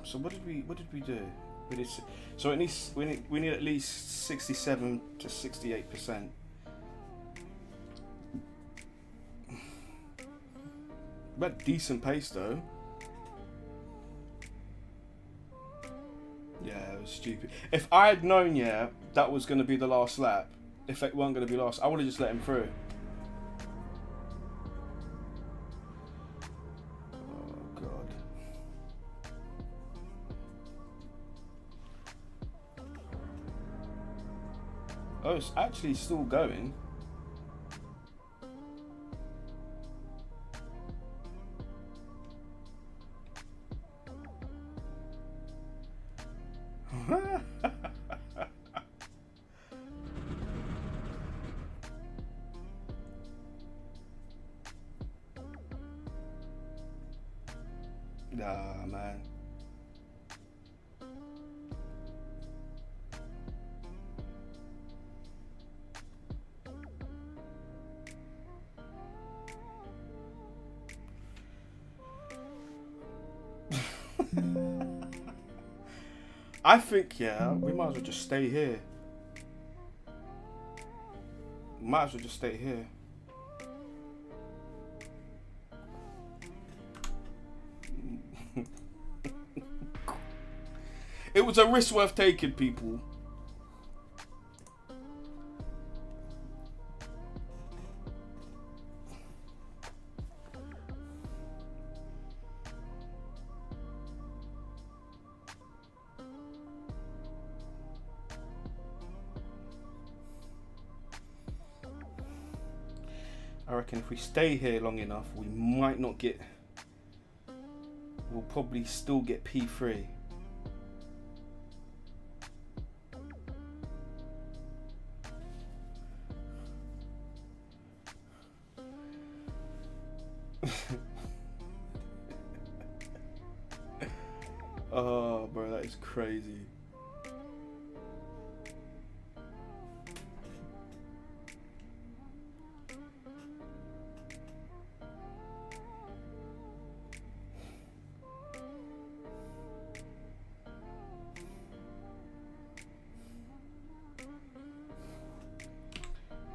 So what did we do? So it needs we need at least 67 to 68%. But decent pace though. Yeah, it was stupid. If I had known, yeah, that was going to be the last lap, if it weren't going to be last, I would have just let him through. Oh, God. Oh, it's actually still going. Nah, man. I think, yeah, we might as well just stay here. Might as well just stay here. It was a risk worth taking, people. I reckon if we stay here long enough, we might not get... We'll probably still get P3. Oh, bro, that is crazy.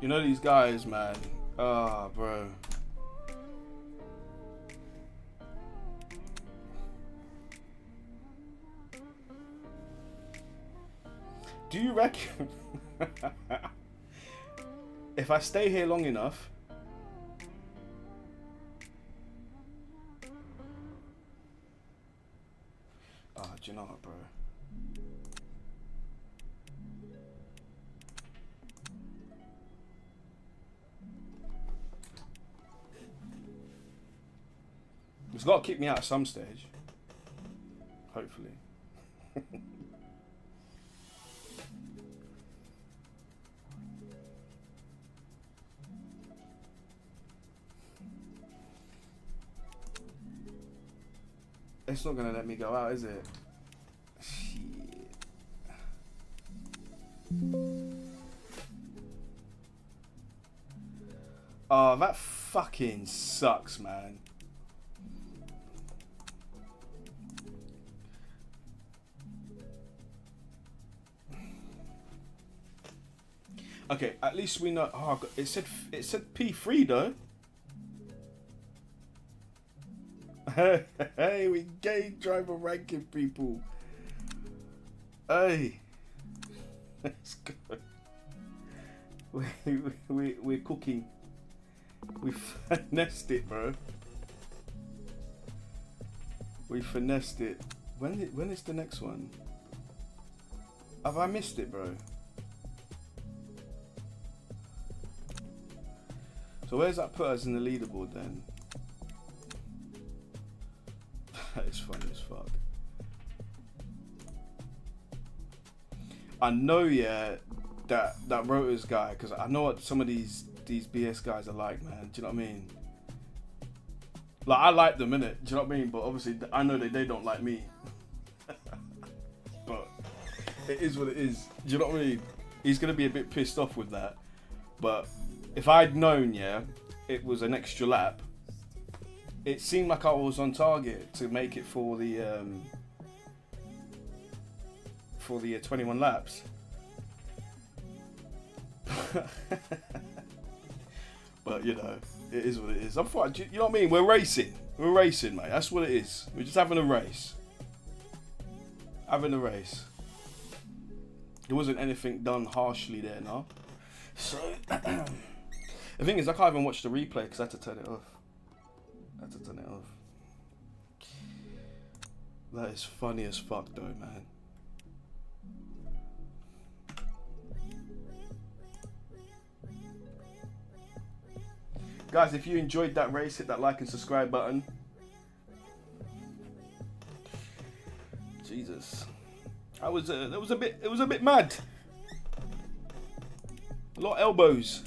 You know these guys, man. Ah, bro. Do you reckon if I stay here long enough, It's got to kick me out at some stage. Hopefully. It's not gonna let me go out, is it? Shit. Oh, that fucking sucks, man. Okay, at least we know. Oh, it said P3 though. Hey, we game driver ranking, people. Hey, let's go. We're cooking. We finessed it, bro. We finessed it. When is the next one? Have I missed it, bro? So where's that put us in the leaderboard then? That is funny as fuck. I know, yeah, that Rotors guy, because I know what some of these BS guys are like, man. Do you know what I mean? Like, I like them, innit? Do you know what I mean? But obviously, I know that they don't like me. But it is what it is. Do you know what I mean? He's gonna be a bit pissed off with that. But if I'd known, yeah, it was an extra lap. It seemed like I was on target to make it for the 21 laps. But you know, it is what it is. I'm fine. You know what I mean? We're racing, mate. That's what it is. We're just having a race. Having a race. There wasn't anything done harshly there, no. So the thing is, I can't even watch the replay because I had to turn it off. That is funny as fuck though, man. Guys, if you enjoyed that race, hit that like and subscribe button. Jesus, it was a bit mad. A lot of elbows.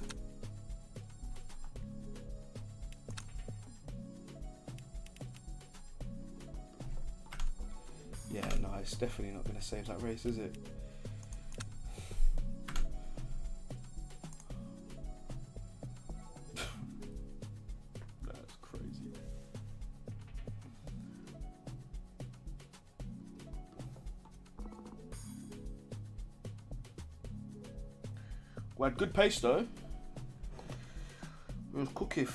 Yeah, no, it's definitely not going to save that race, is it? That's crazy. We had good pace though. It was cookies.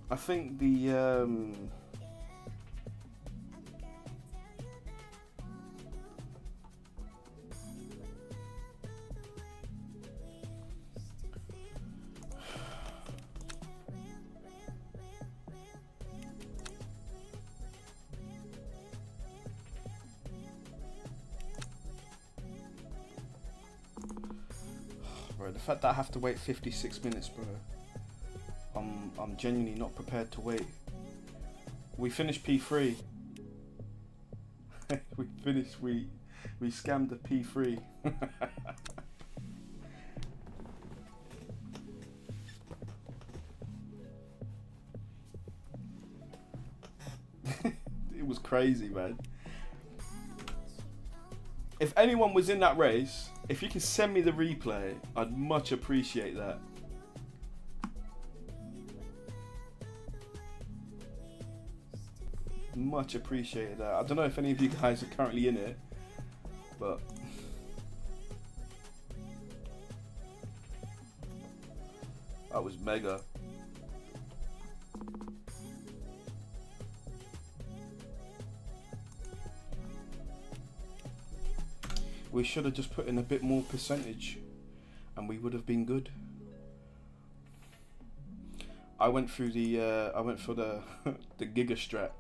I think the fact that I have to wait 56 minutes, bro. I'm genuinely not prepared to wait. We finished P3. we scammed the P3. It was crazy, man. If anyone was in that race, if you can send me the replay, I'd much appreciate that. Much appreciated that. I don't know if any of you guys are currently in it, but that was mega. We should have just put in a bit more percentage and we would have been good. I went through the I went for the the Giga Strat.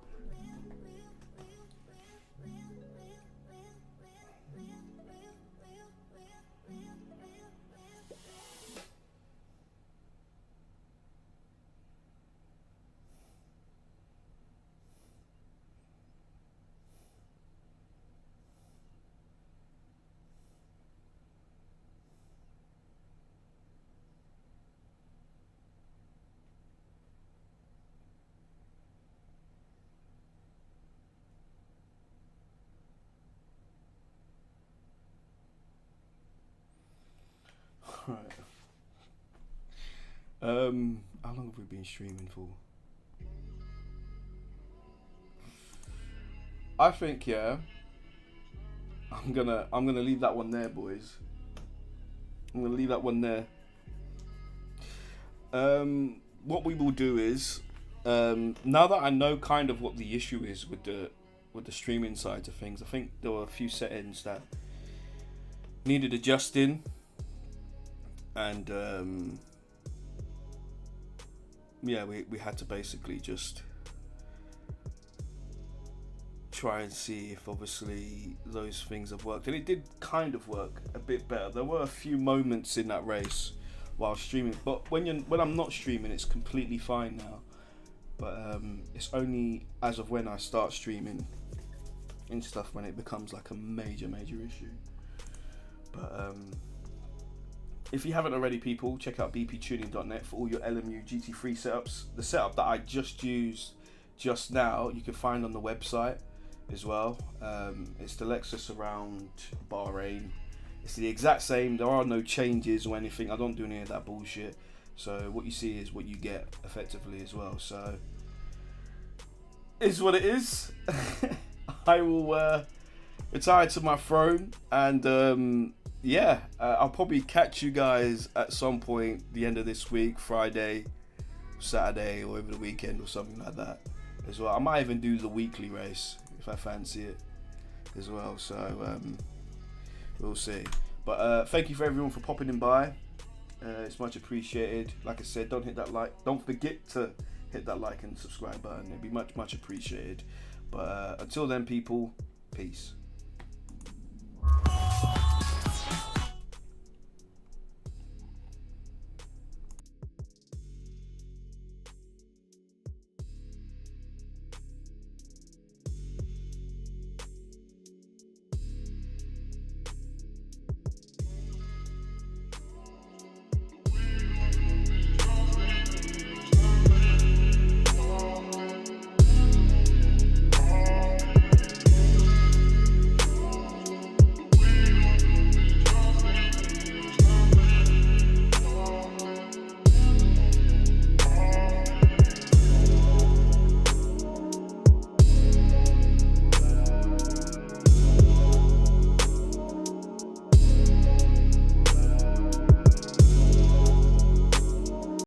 Right. How long have we been streaming for? I think, yeah, I'm gonna leave that one there, boys. I'm gonna leave that one there. What we will do is, now that I know kind of what the issue is with the streaming side of things, I think there were a few settings that needed adjusting, and yeah, we had to basically just try and see if obviously those things have worked, and it did kind of work a bit better. There were a few moments in that race while streaming, but when I'm not streaming, it's completely fine now. But it's only as of when I start streaming and stuff when it becomes like a major issue. But if you haven't already, people, check out bptuning.net for all your LMU GT3 setups. The setup that I just used just now, you can find on the website as well. It's the Lexus around Bahrain. It's the exact same. There are no changes or anything. I don't do any of that bullshit. So what you see is what you get effectively as well. So is what it is. I will retire to my throne, and yeah, I'll probably catch you guys at some point the end of this week, Friday, Saturday, or over the weekend or something like that as well. I might even do the weekly race if I fancy it as well. So we'll see. But thank you for everyone for popping in by. It's much appreciated. Like I said, don't forget to hit that like and subscribe button. It'd be much appreciated. But until then, people, peace.